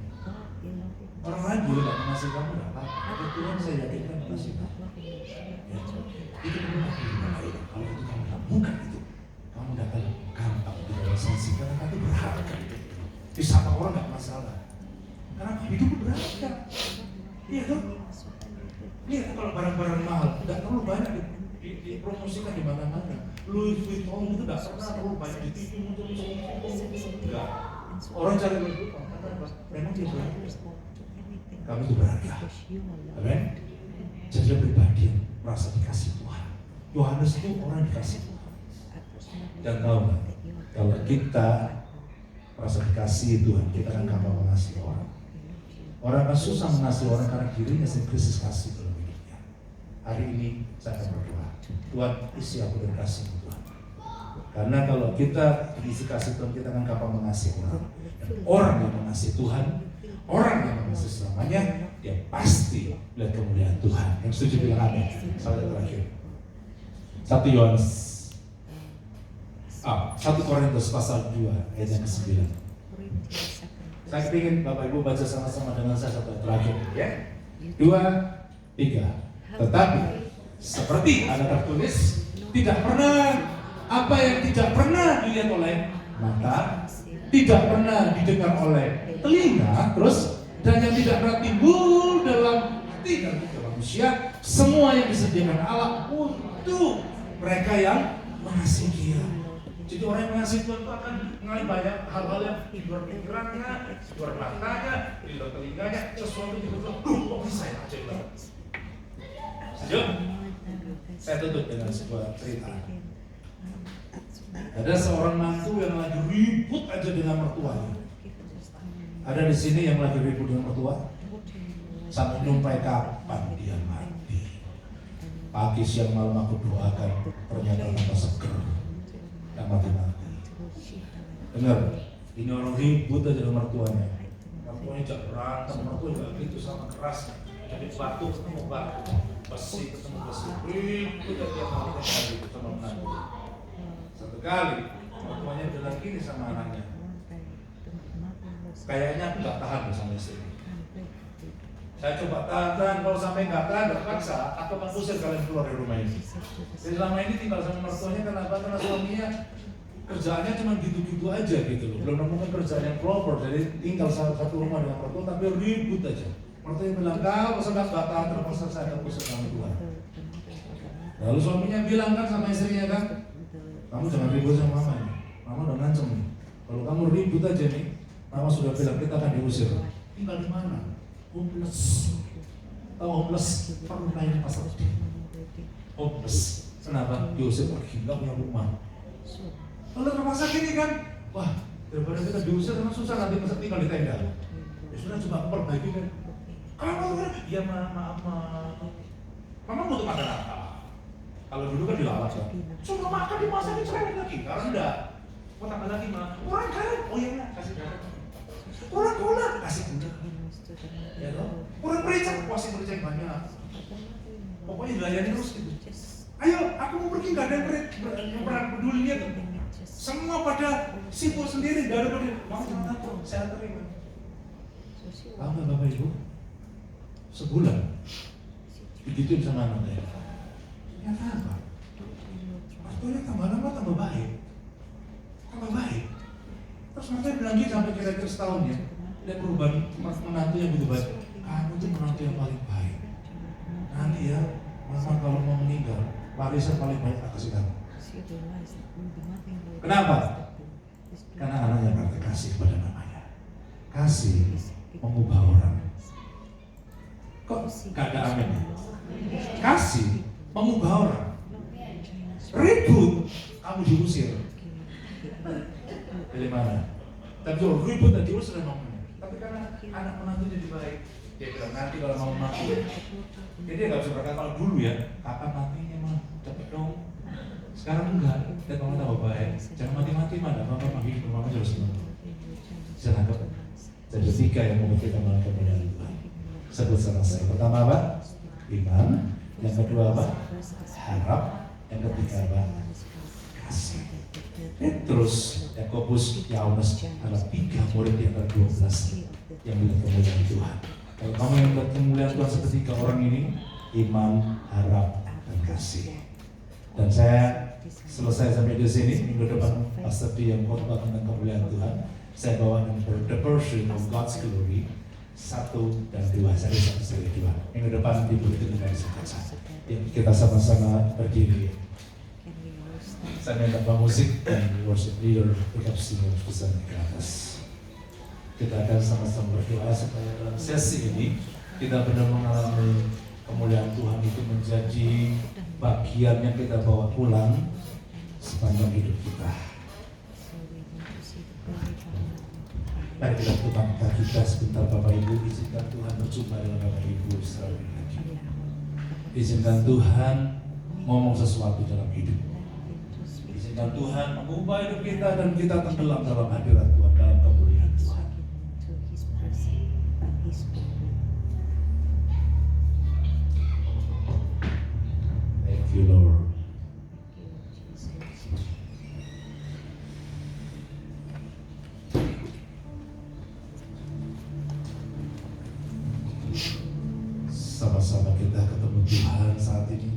Orang lain juga tidak mengasihi kamu, tidak apa-apa. Tapi Tuhan saya yakin kan mengasihi kamu. Ya, itu benar. Kalau itu kamu lakukan itu, kamu dapat gampang direlasikan karena kamu berharga. Disapa orang nggak masalah. Karena hidup berharga. Iya dong. Lihat kalau barang-barang mahal tidak terlalu banyak dipromosikan di mana-mana. Louis Vuitton itu tidak pernah terlalu banyak di TV muncul. Enggak. Orang cari Louis Vuitton karena apa? Memang dia berharga. Kamu itu berharga. Amin. Jadi pribadi yang merasa dikasih Tuhan. Yohanes itu orang dikasih Tuhan. Dan tahu nggak? Kalau kita merasa dikasih Tuhan, kita akan gampang mengasihi orang. Orang akan susah mengasihi orang karena dirinya sendiri krisis kasih dalam hidupnya. Hari ini saya akan berdoa, Tuhan isi aku dengan kasih Tuhan. Karena kalau kita diisi kasih Tuhan, kita akan gampang mengasihi orang. Dan orang yang mengasihi Tuhan, orang yang mengasihi selamanya, dia pasti lihat kemuliaan Tuhan. Yang setuju bilang amin. Sampai terakhir. 1 Yohanes 1 Korintus pasal 2 ayat yang ke-9. Saya ingin Bapak Ibu baca sama-sama dengan saya satu terakhir ya. 2, 3. Tetapi seperti ada tertulis, tidak pernah apa yang tidak pernah dilihat oleh mata, tidak pernah didengar oleh telinga, terus dan yang tidak pernah timbul dalam hati dan pikiran manusia, semua yang disediakan Allah untuk mereka yang mengasihi Dia. Jadi orang yang mengasihi Tuhan itu akan mengalami banyak hal-hal yang di luar pikirannya, di luar matanya, di luar telinganya, sesuatu yang betul. Kok bisa ya aja banget. Setuju? Saya tutup dengan sebuah cerita. Ada seorang mantu yang lagi ribut aja dengan mertuanya. Ada di sini yang lagi ribut dengan mertua? Sampai nyumpai kapan dia mati. Pagi siang malam aku doakan pernyataan apa seger. Yang mati-mati. Dengar, ini orang ribut aja dengan mertuanya. Mertuanya jangan berantem, mertua juga gitu sama keras. Jadi batu ketemu batu, besi ketemu besi. Ribut aja sama kali ketemu menantu. Satu kali, mertuanya bilang gini sama anaknya. Kayaknya aku gak tahan bersama istri. Saya coba tahan, kalau sampai nggak tahan, terpaksa, aku akan usir kalian keluar dari rumah ini. Jadi selama ini tinggal sama mertuanya, kenapa? Karena suaminya kerjaannya cuma gitu-gitu aja gitu loh, belum nemukan kerjaan yang proper, jadi tinggal satu rumah dengan mertua tapi ribut aja. Mertua bilang, kau sudah gak tahan terpaksa saya hapus sama Tuhan. Lalu suaminya bilang kan sama istrinya kan, kamu jangan ribut sama mama ya, mama udah ngancem nih. Kalau kamu ribut aja nih, mama sudah bilang kita akan diusir. Tinggal di mana? Homeless. Tahu homeless? Pernah main pasar. Homeless. Kenapa? Diusir pergi, nggak punya rumah. Lalu terpaksa gini kan, wah daripada kita diusir karena susah nanti masa tinggal di tenda. Ya sudah coba perbaiki kan. Kamu ya maaf. Mama butuh makan apa? Kalau dulu kan dilalat ya. Cuma makan dimasakin cerewet lagi, sekarang enggak. Mau tambah lagi mah. Kurang kan? Oh iya kasih garam. Kurang kasih gula. Ya toh. Kurang merica, kasih merica yang banyak. Pokoknya dilayani terus gitu. Ayo, aku mau pergi, nggak ada yang pernah peduli dia tuh. Semua pada sibuk sendiri, gak ada peduli. Mau jangan takut, saya terima. Lama Bapak Ibu, sebulan digituin sama anaknya. Ternyata apa? Waktunya tambah lama tambah baik. Terus mereka bilang gitu sampai kira-kira setahun ya. Lihat perubahan menantu yang begitu baik. Kamu tuh menantu yang paling baik. Nanti ya, mama kalau mau meninggal, warisan paling banyak aku kasih kamu. Kenapa? Karena anaknya praktek kasih kepada mamanya. Kasih mengubah orang. Kok gak ada amin? Kasih mengubah orang. Ribut, kamu diusir. Dari mana? Tapi kalau ribut dan diusir mamanya. Tapi karena anak menantu jadi baik, dia bilang nanti kalau mau mati. Jadi dia gak bisa berkata kalau dulu ya, kapan matinya mah? Cepet dong. Sekarang enggak, dan kamu tambah baik. Jangan mati-mati mana, mama hidup, mama harus senang. Jangan kok. Jadi tiga yang mau kita melakukan kemuliaan Tuhan. Sebut sama saya. Pertama apa? Iman. Yang kedua apa? Harap. Yang ketiga apa? Kasih. Terus Yakobus, Yohanes adalah 3 murid di antara 12 yang melihat kemuliaan Tuhan. Kalau kamu yang melihat kemuliaan Tuhan seperti 3 orang ini, iman, harap, dan kasih. Dan saya selesai sampai di sini. Minggu depan Pastor D yang khotbah tentang kemuliaan Tuhan. Saya bawakan the pursuit of God's glory 1 dan 2. Saya 1 sampai 2. Minggu depan dibutuhkan dari saya. Kita sama-sama berdiri. Saya minta Pak musik dan worship leader pick up singer besar ke atas. Kita akan sama-sama berdoa supaya dalam sesi ini kita benar mengalami kemuliaan Tuhan itu menjadi bagian yang kita bawa pulang sepanjang hidup kita. Mari kita tepangkan kita sebentar Bapak Ibu. Izinkan Tuhan berjumpa dengan Bapak Ibu sekali lagi. Izinkan Tuhan ngomong sesuatu dalam hidup. Izinkan Tuhan mengubah hidup kita dan kita tenggelam dalam hadirat Tuhan, dalam kemuliaan Tuhan. Thank you Lord. Sama-sama kita ketemu Tuhan saat ini.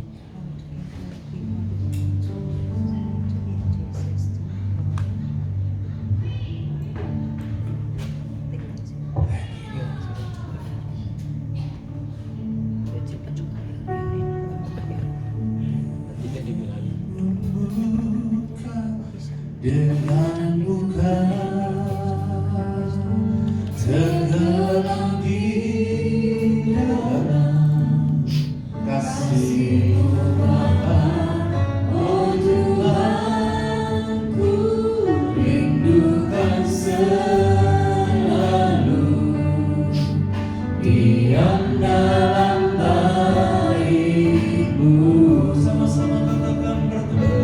Dengan buka tenggelam di dalam kasih Bapa, oh Tuhanku, rindukan selalu diam dalam baik-Mu. Sama-sama katakan bertemu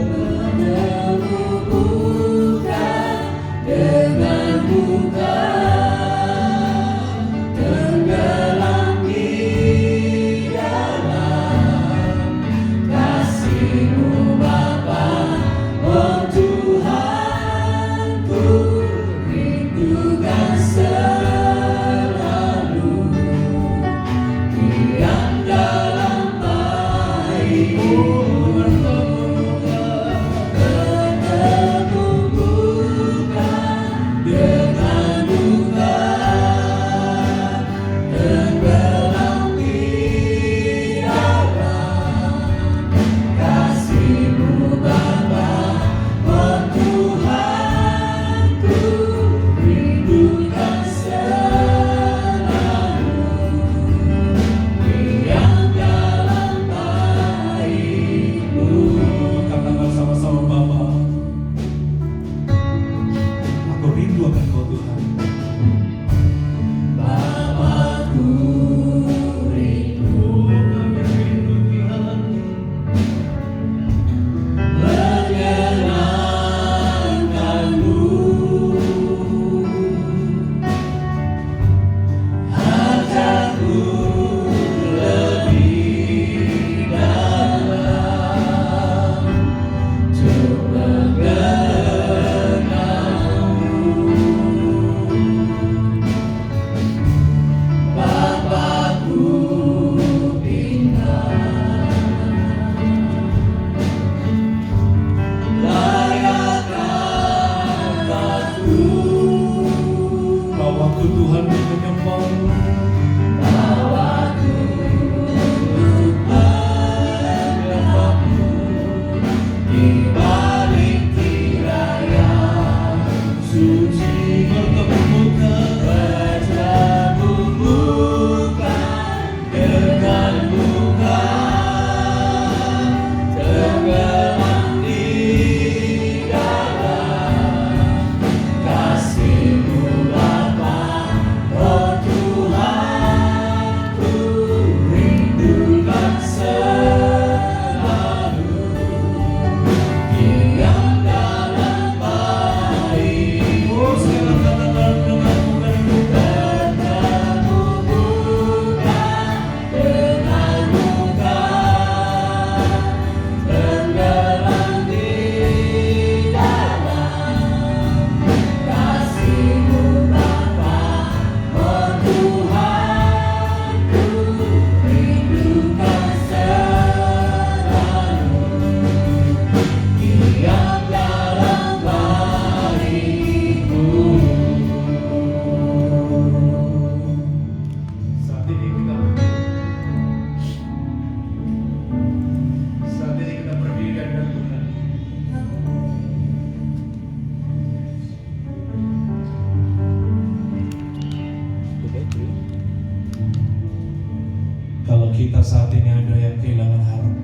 kita saat ini ada yang kehilangan harap.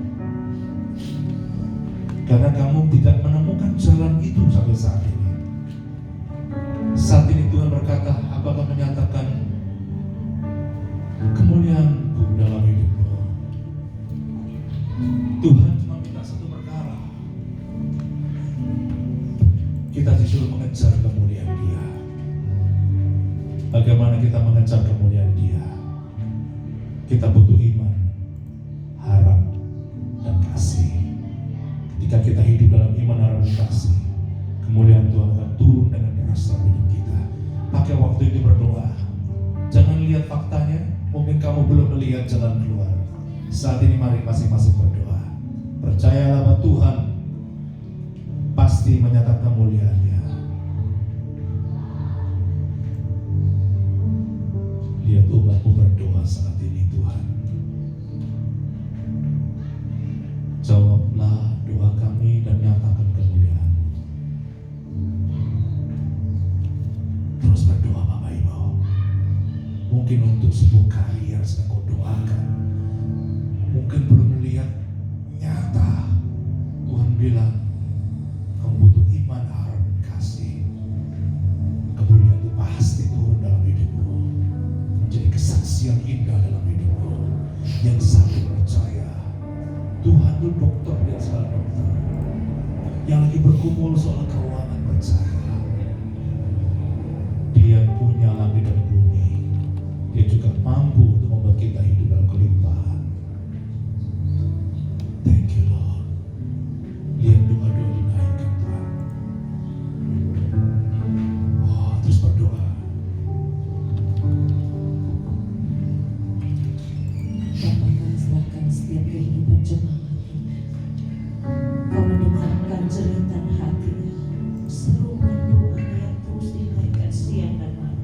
Karena kamu tidak menemukan jalan itu sampai saat ini. Saat ini Tuhan berkata, aku akan menyatakan kemuliaan-Ku dalam hidupmu. Tuhan cuma minta satu perkara. Kita disuruh mengejar kemuliaan Dia. Bagaimana kita mengejar kemuliaan Dia? Kita butuh iman, harap, dan kasih. Ketika kita hidup dalam iman, harap, dan kasih, kemuliaan Tuhan akan turun dengan deras dalam hidup kita. Pakai waktu itu berdoa. Jangan lihat faktanya. Mungkin kamu belum melihat jalan keluar. Saat ini mari masing-masing berdoa. Percayalah bahwa Tuhan pasti menyatakan kemuliaan-Nya. Lihat umatmu berdoa saat ini Tuhan. Jawablah doa kami dan nyatakan kemuliaan. Terus berdoa Bapak Ibu. Mungkin untuk sebuah karya yang sedang kau doakan, mungkin belum melihat nyata. Tuhan bilang, kamu butuh iman, harap, dan kasih. Kemuliaan itu pasti turun dalam hidupmu, menjadi kesaksian indah dalam hidupmu. Yang satu percaya Tuhan itu dokter dan segala dokter. Yang lagi bergumul soal keuangan, percaya Dia punya langit dan bumi. Dia juga mampu untuk membuat kita hidup dalam kelimpahan. Thank you Lord. Lihat doa-doa dinaikkan Tuhan. Oh, terus berdoa. Bapa, kami serahkan setiap kehidupan jemaat. Kau mendengarkan jeritan hatinya, seruan doanya yang terus dinaikkan siang dan malam.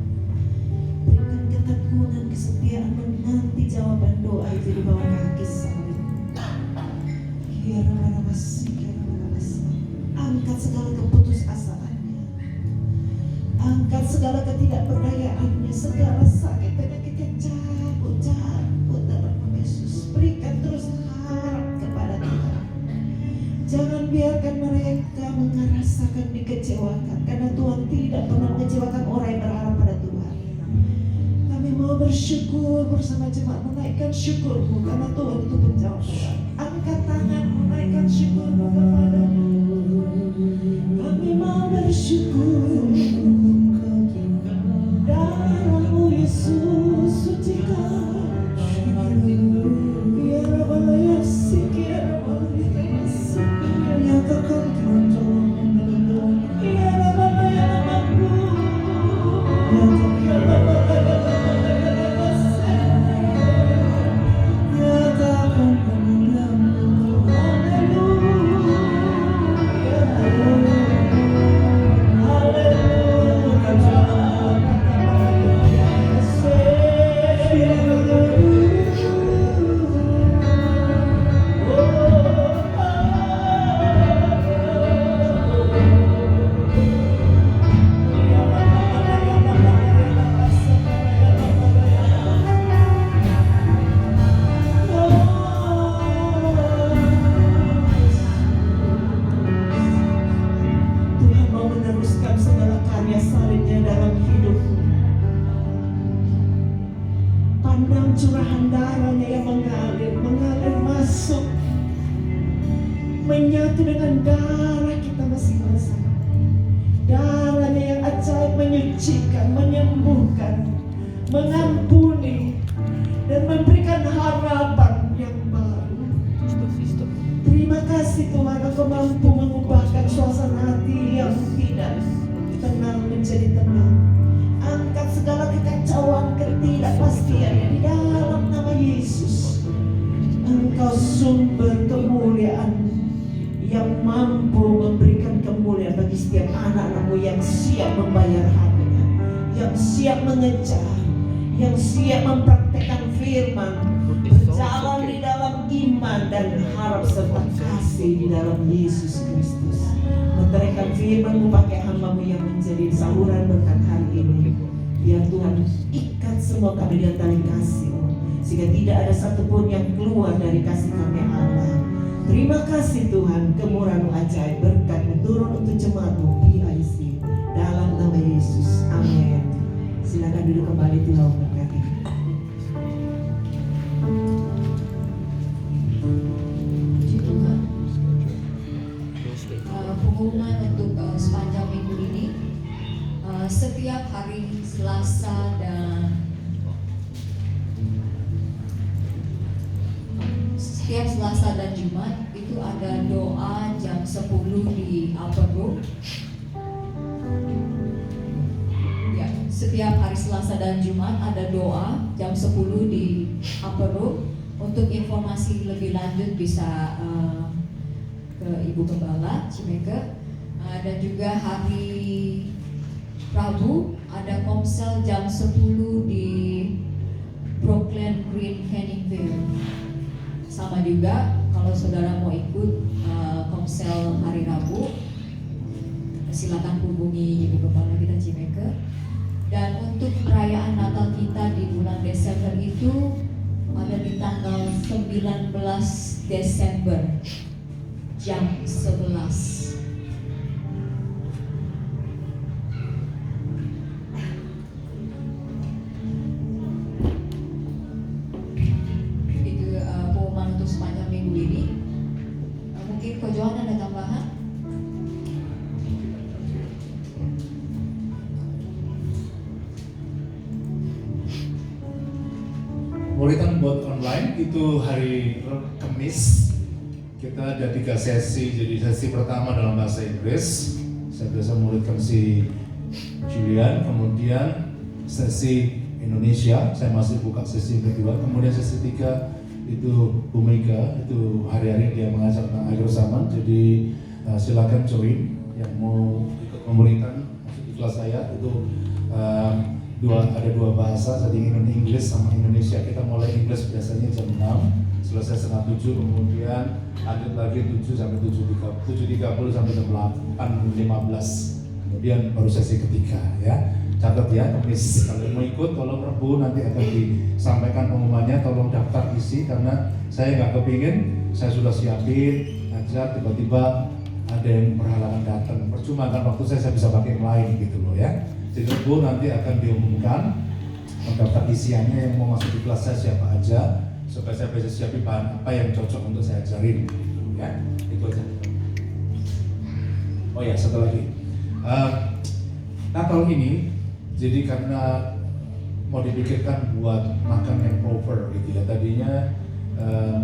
Berikan ketekunan, kesetiaan menanti jawaban doa itu di bawah kaki salib. Angkat segala keputusasaannya, angkat segala ketidakberdayaannya, segala sakit penyakit yang cabut dalam nama Yesus. Berikan terus harap kepada Tuhan. Jangan biarkan mereka merasakan dikecewakan, karena Tuhan tidak pernah mengecewakan orang yang berharap pada Tuhan. Kami mau bersyukur bersama jemaat, menaikkan syukurmu karena Tuhan itu penjawab doa. Angkat tangan, menaikkan syukurmu kepadamu. Kami mau bersyukur, darah-Mu Yesus sucikan. Ya Rabbana ya Siki, ya Rabbana ya Siki, nyatakan Tuhan. Ya Rabbana ya Namaku, ya Rabbana ya Namaku, nyatakan kemuliaan-Mu. Tuhan mau meneruskan segala karya salibnya dalam hidupmu. Pandang curahan darahnya yang mengalir masuk, menyatu dengan darah kita masing-masing. Darahnya yang ajaib menyucikan, menyembuhkan, mengampuni, dan memberikan harapan yang baru. Terima kasih Tuhan, Engkau mampu mengubahkan suasana hati yang tidak tenang menjadi tenang. Angkat segala kekacauan, ketidakpastian di dalam nama Yesus. Engkau sumber kemuliaan yang mampu memberikan kemuliaan bagi setiap anak-anak-Mu yang siap membayar harganya, yang siap mengejar, yang siap mempraktekkan firman, berjalan di dalam iman dan harap serta kasih di dalam Yesus Kristus. Meteraikan firman-Mu pakai hamba-Mu yang menjadi saluran berkat hari ini. Biar Tuhan ikat semua kami dengan tali kasih-Mu. sehingga tidak ada satupun yang keluar dari kasih karunia Allah. Terima kasih Tuhan, kemurahan-Mu ajaib, berkat-Mu turun untuk jemaat-Mu PIC. Dalam nama Yesus, amin. Silakan duduk kembali, Tuhan memberkati. Puji Tuhan. Pengumuman untuk sepanjang minggu ini, setiap hari Selasa dan Jumat itu ada doa jam 10 di Upper Room. Ya, setiap hari Selasa dan Jumat ada doa jam 10 di Upper Room. Untuk informasi lebih lanjut bisa ke Ibu Gembala Cimeke. Dan juga hari Rabu ada komsel jam 10 di Brooklyn Green Henningville. Sama juga kalau saudara mau ikut komsel hari Rabu, silakan hubungi Ibu Gembala kita Cimeke. Dan untuk perayaan Natal kita di bulan Desember itu ada di tanggal 19 Desember jam 11. Sepanjang minggu ini. Mungkin Ko Johan ada tambahan? Muritan buat online itu hari Kamis. Kita ada 3 sesi. Jadi sesi pertama dalam bahasa Inggris. Saya biasa muridkan si Julian. Kemudian sesi Indonesia. Saya masih buka sesi kedua. Kemudian sesi 3 itu Bu Mega, itu hari-hari dia mengajar tentang akhir zaman. Jadi silakan join yang mau ikut memberikan masuk di kelas saya. Itu ada dua bahasa, jadi Inggris sama Indonesia. Kita mulai Inggris biasanya jam 6, selesai setengah 7, kemudian lanjut lagi 7 sampai 7.30 sampai jam 8.15. Kemudian baru sesi ketiga ya. Catat ya, Kamis. Kalau mau ikut, tolong Rebu nanti akan disampaikan pengumumannya. Tolong daftar isi karena saya nggak kepingin, saya sudah siapin, aja tiba-tiba ada yang berhalangan datang. Percuma kan waktu saya bisa pakai yang lain gitu loh ya. Jadi Rebu nanti akan diumumkan mendaftar isiannya yang mau masuk di kelas saya siapa aja, supaya saya bisa siapin bahan apa yang cocok untuk saya ajarin gitu ya. Itu aja. Oh ya, satu lagi. Natal ini jadi karena mau dipikirkan buat makan yang proper gitu ya. Tadinya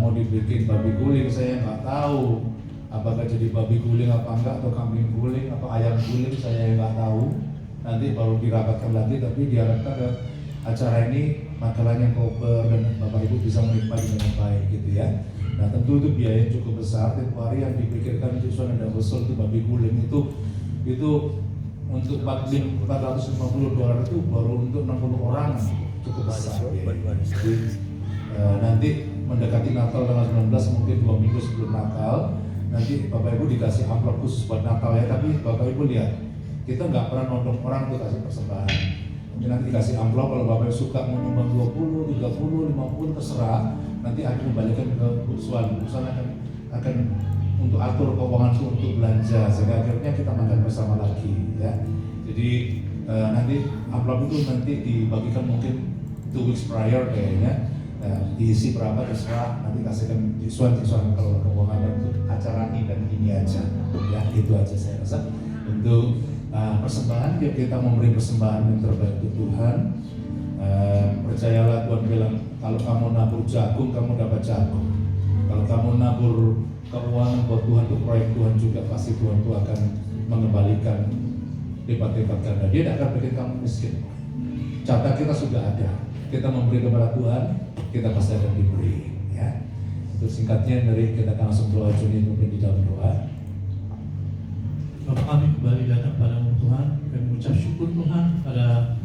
mau dibikin babi guling, saya nggak tahu apakah jadi babi guling apa enggak, atau kambing guling atau ayam guling, saya nggak tahu. Nanti baru dirapatkan lagi, tapi diharapkan acara ini makanan yang proper dan Bapak Ibu bisa menikmati dengan baik gitu ya. Nah tentu itu biaya cukup besar. Tempoh hari yang dipikirkan itu ada besar itu babi guling itu untuk $450 itu baru untuk 60 orang, cukup besar ya. Jadi nanti mendekati Natal tanggal 19, mungkin 2 minggu sebelum Natal, nanti Bapak Ibu dikasih amplop khusus buat Natal ya. Tapi Bapak Ibu lihat, kita nggak pernah nodong orang untuk kasih persembahan. Mungkin nanti dikasih amplop, kalau Bapak Ibu suka mau nyumbang 20, 30, 50 terserah, nanti akan kembalikan ke Bursuan akan untuk atur keuangan itu untuk belanja, sehingga akhirnya kita makan bersama lagi ya. Jadi nanti amplop itu nanti dibagikan mungkin 2 weeks prior kayaknya. Diisi berapa terserah, nanti kasihkan disuan kalau keuangan untuk acara ini dan ini aja ya. Itu aja saya rasa untuk persembahan. Kita memberi persembahan yang terbaik untuk Tuhan. Percayalah, Tuhan bilang kalau kamu nabur jagung kamu dapat jagung, kalau kamu nabur keuangan buat Tuhan untuk proyek Tuhan juga, pasti Tuhan itu akan mengembalikan lipat-lipat ganda. Dia tidak akan bikin kamu miskin. Catat kita sudah ada, kita memberi kepada Tuhan, kita pasti akan diberi ya. Itu singkatnya dari kita akan langsung doa. Juni mungkin di dalam doa. Bapak kami kembali datang pada Tuhan dan mengucap syukur Tuhan pada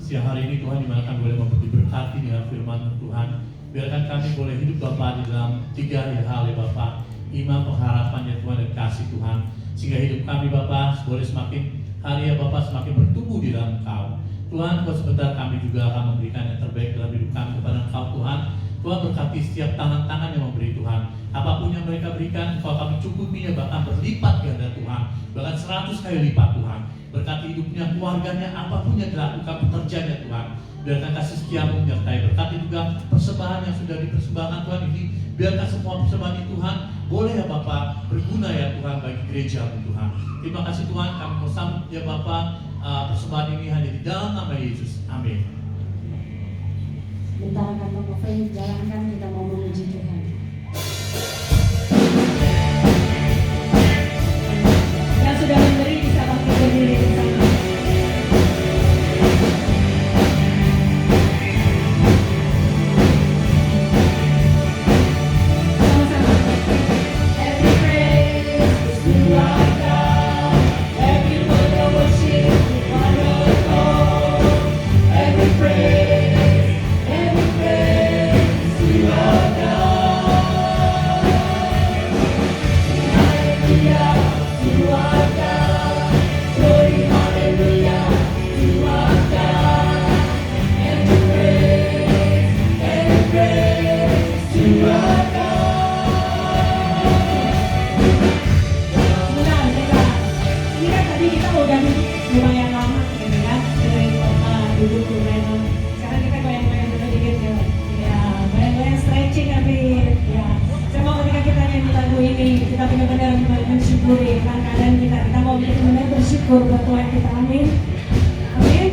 siang hari ini Tuhan, dimana kami boleh diberkati dengan firman Tuhan. Biarkan kami boleh hidup Bapak di dalam 3 hal ya Bapak: iman, pengharapan ya Tuhan, dan kasih Tuhan, sehingga hidup kami Bapak boleh semakin hari ya Bapak semakin bertumbuh di dalam Engkau. Tuhan, sebentar kami juga akan memberikan yang terbaik dalam hidup kami kepada Engkau Tuhan. Tuhan berkati setiap tangan-tangan yang memberi Tuhan. Apapun yang mereka berikan, Engkau kami cukupinya bahkan berlipat ganda Tuhan. Bahkan 100 kali lipat Tuhan. Berkati hidupnya, keluarganya, apapun yang dilakukan pekerjaannya Tuhan. Biarkan kasih setiamu menyertai. Berkati juga persembahan yang sudah dipersembahkan Tuhan ini. Biarkan semua persembahan ini Tuhan boleh ya Bapak berguna ya Tuhan bagi gereja-Mu Tuhan. Terima kasih Tuhan, kami mau sambut ya Bapak persembahan ini hanya di dalam nama Yesus. Amin. Bentar akan Bapak jalankan, kita mau memuji Tuhan. Yang sudah memberi bisa bangkit berdiri bersama. Kita benar-benar mensyukuri keadaan kita mau benar-benar bersyukur buat Tuhan kita. Amin. Amin.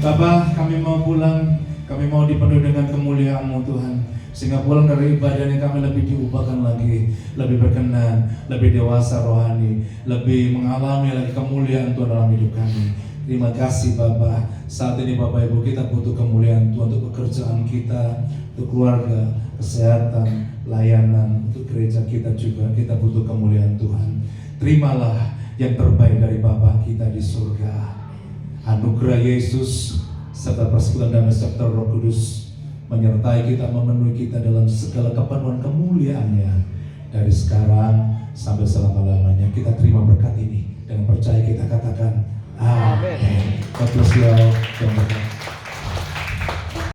Bapa, kami mau pulang, kami mau dipenuhi dengan kemuliaan-Mu Tuhan. Sehingga pulang dari ibadah ini kami lebih diubahkan lagi, lebih berkenan, lebih dewasa rohani, lebih mengalami lagi kemuliaan Tuhan dalam hidup kami. Terima kasih Bapa. Saat ini Bapak Ibu kita butuh kemuliaan Tuhan untuk pekerjaan kita, untuk keluarga, kesehatan, layanan, untuk gereja kita juga. Kita butuh kemuliaan Tuhan. Terimalah yang terbaik dari Bapa kita di surga. Anugerah Yesus serta persekutuan damai serta Roh Kudus menyertai kita, memenuhi kita dalam segala kepenuhan kemuliaan-Nya dari sekarang sampai selama-lamanya. Kita terima berkat ini dengan percaya kita katakan amin. God bless you all.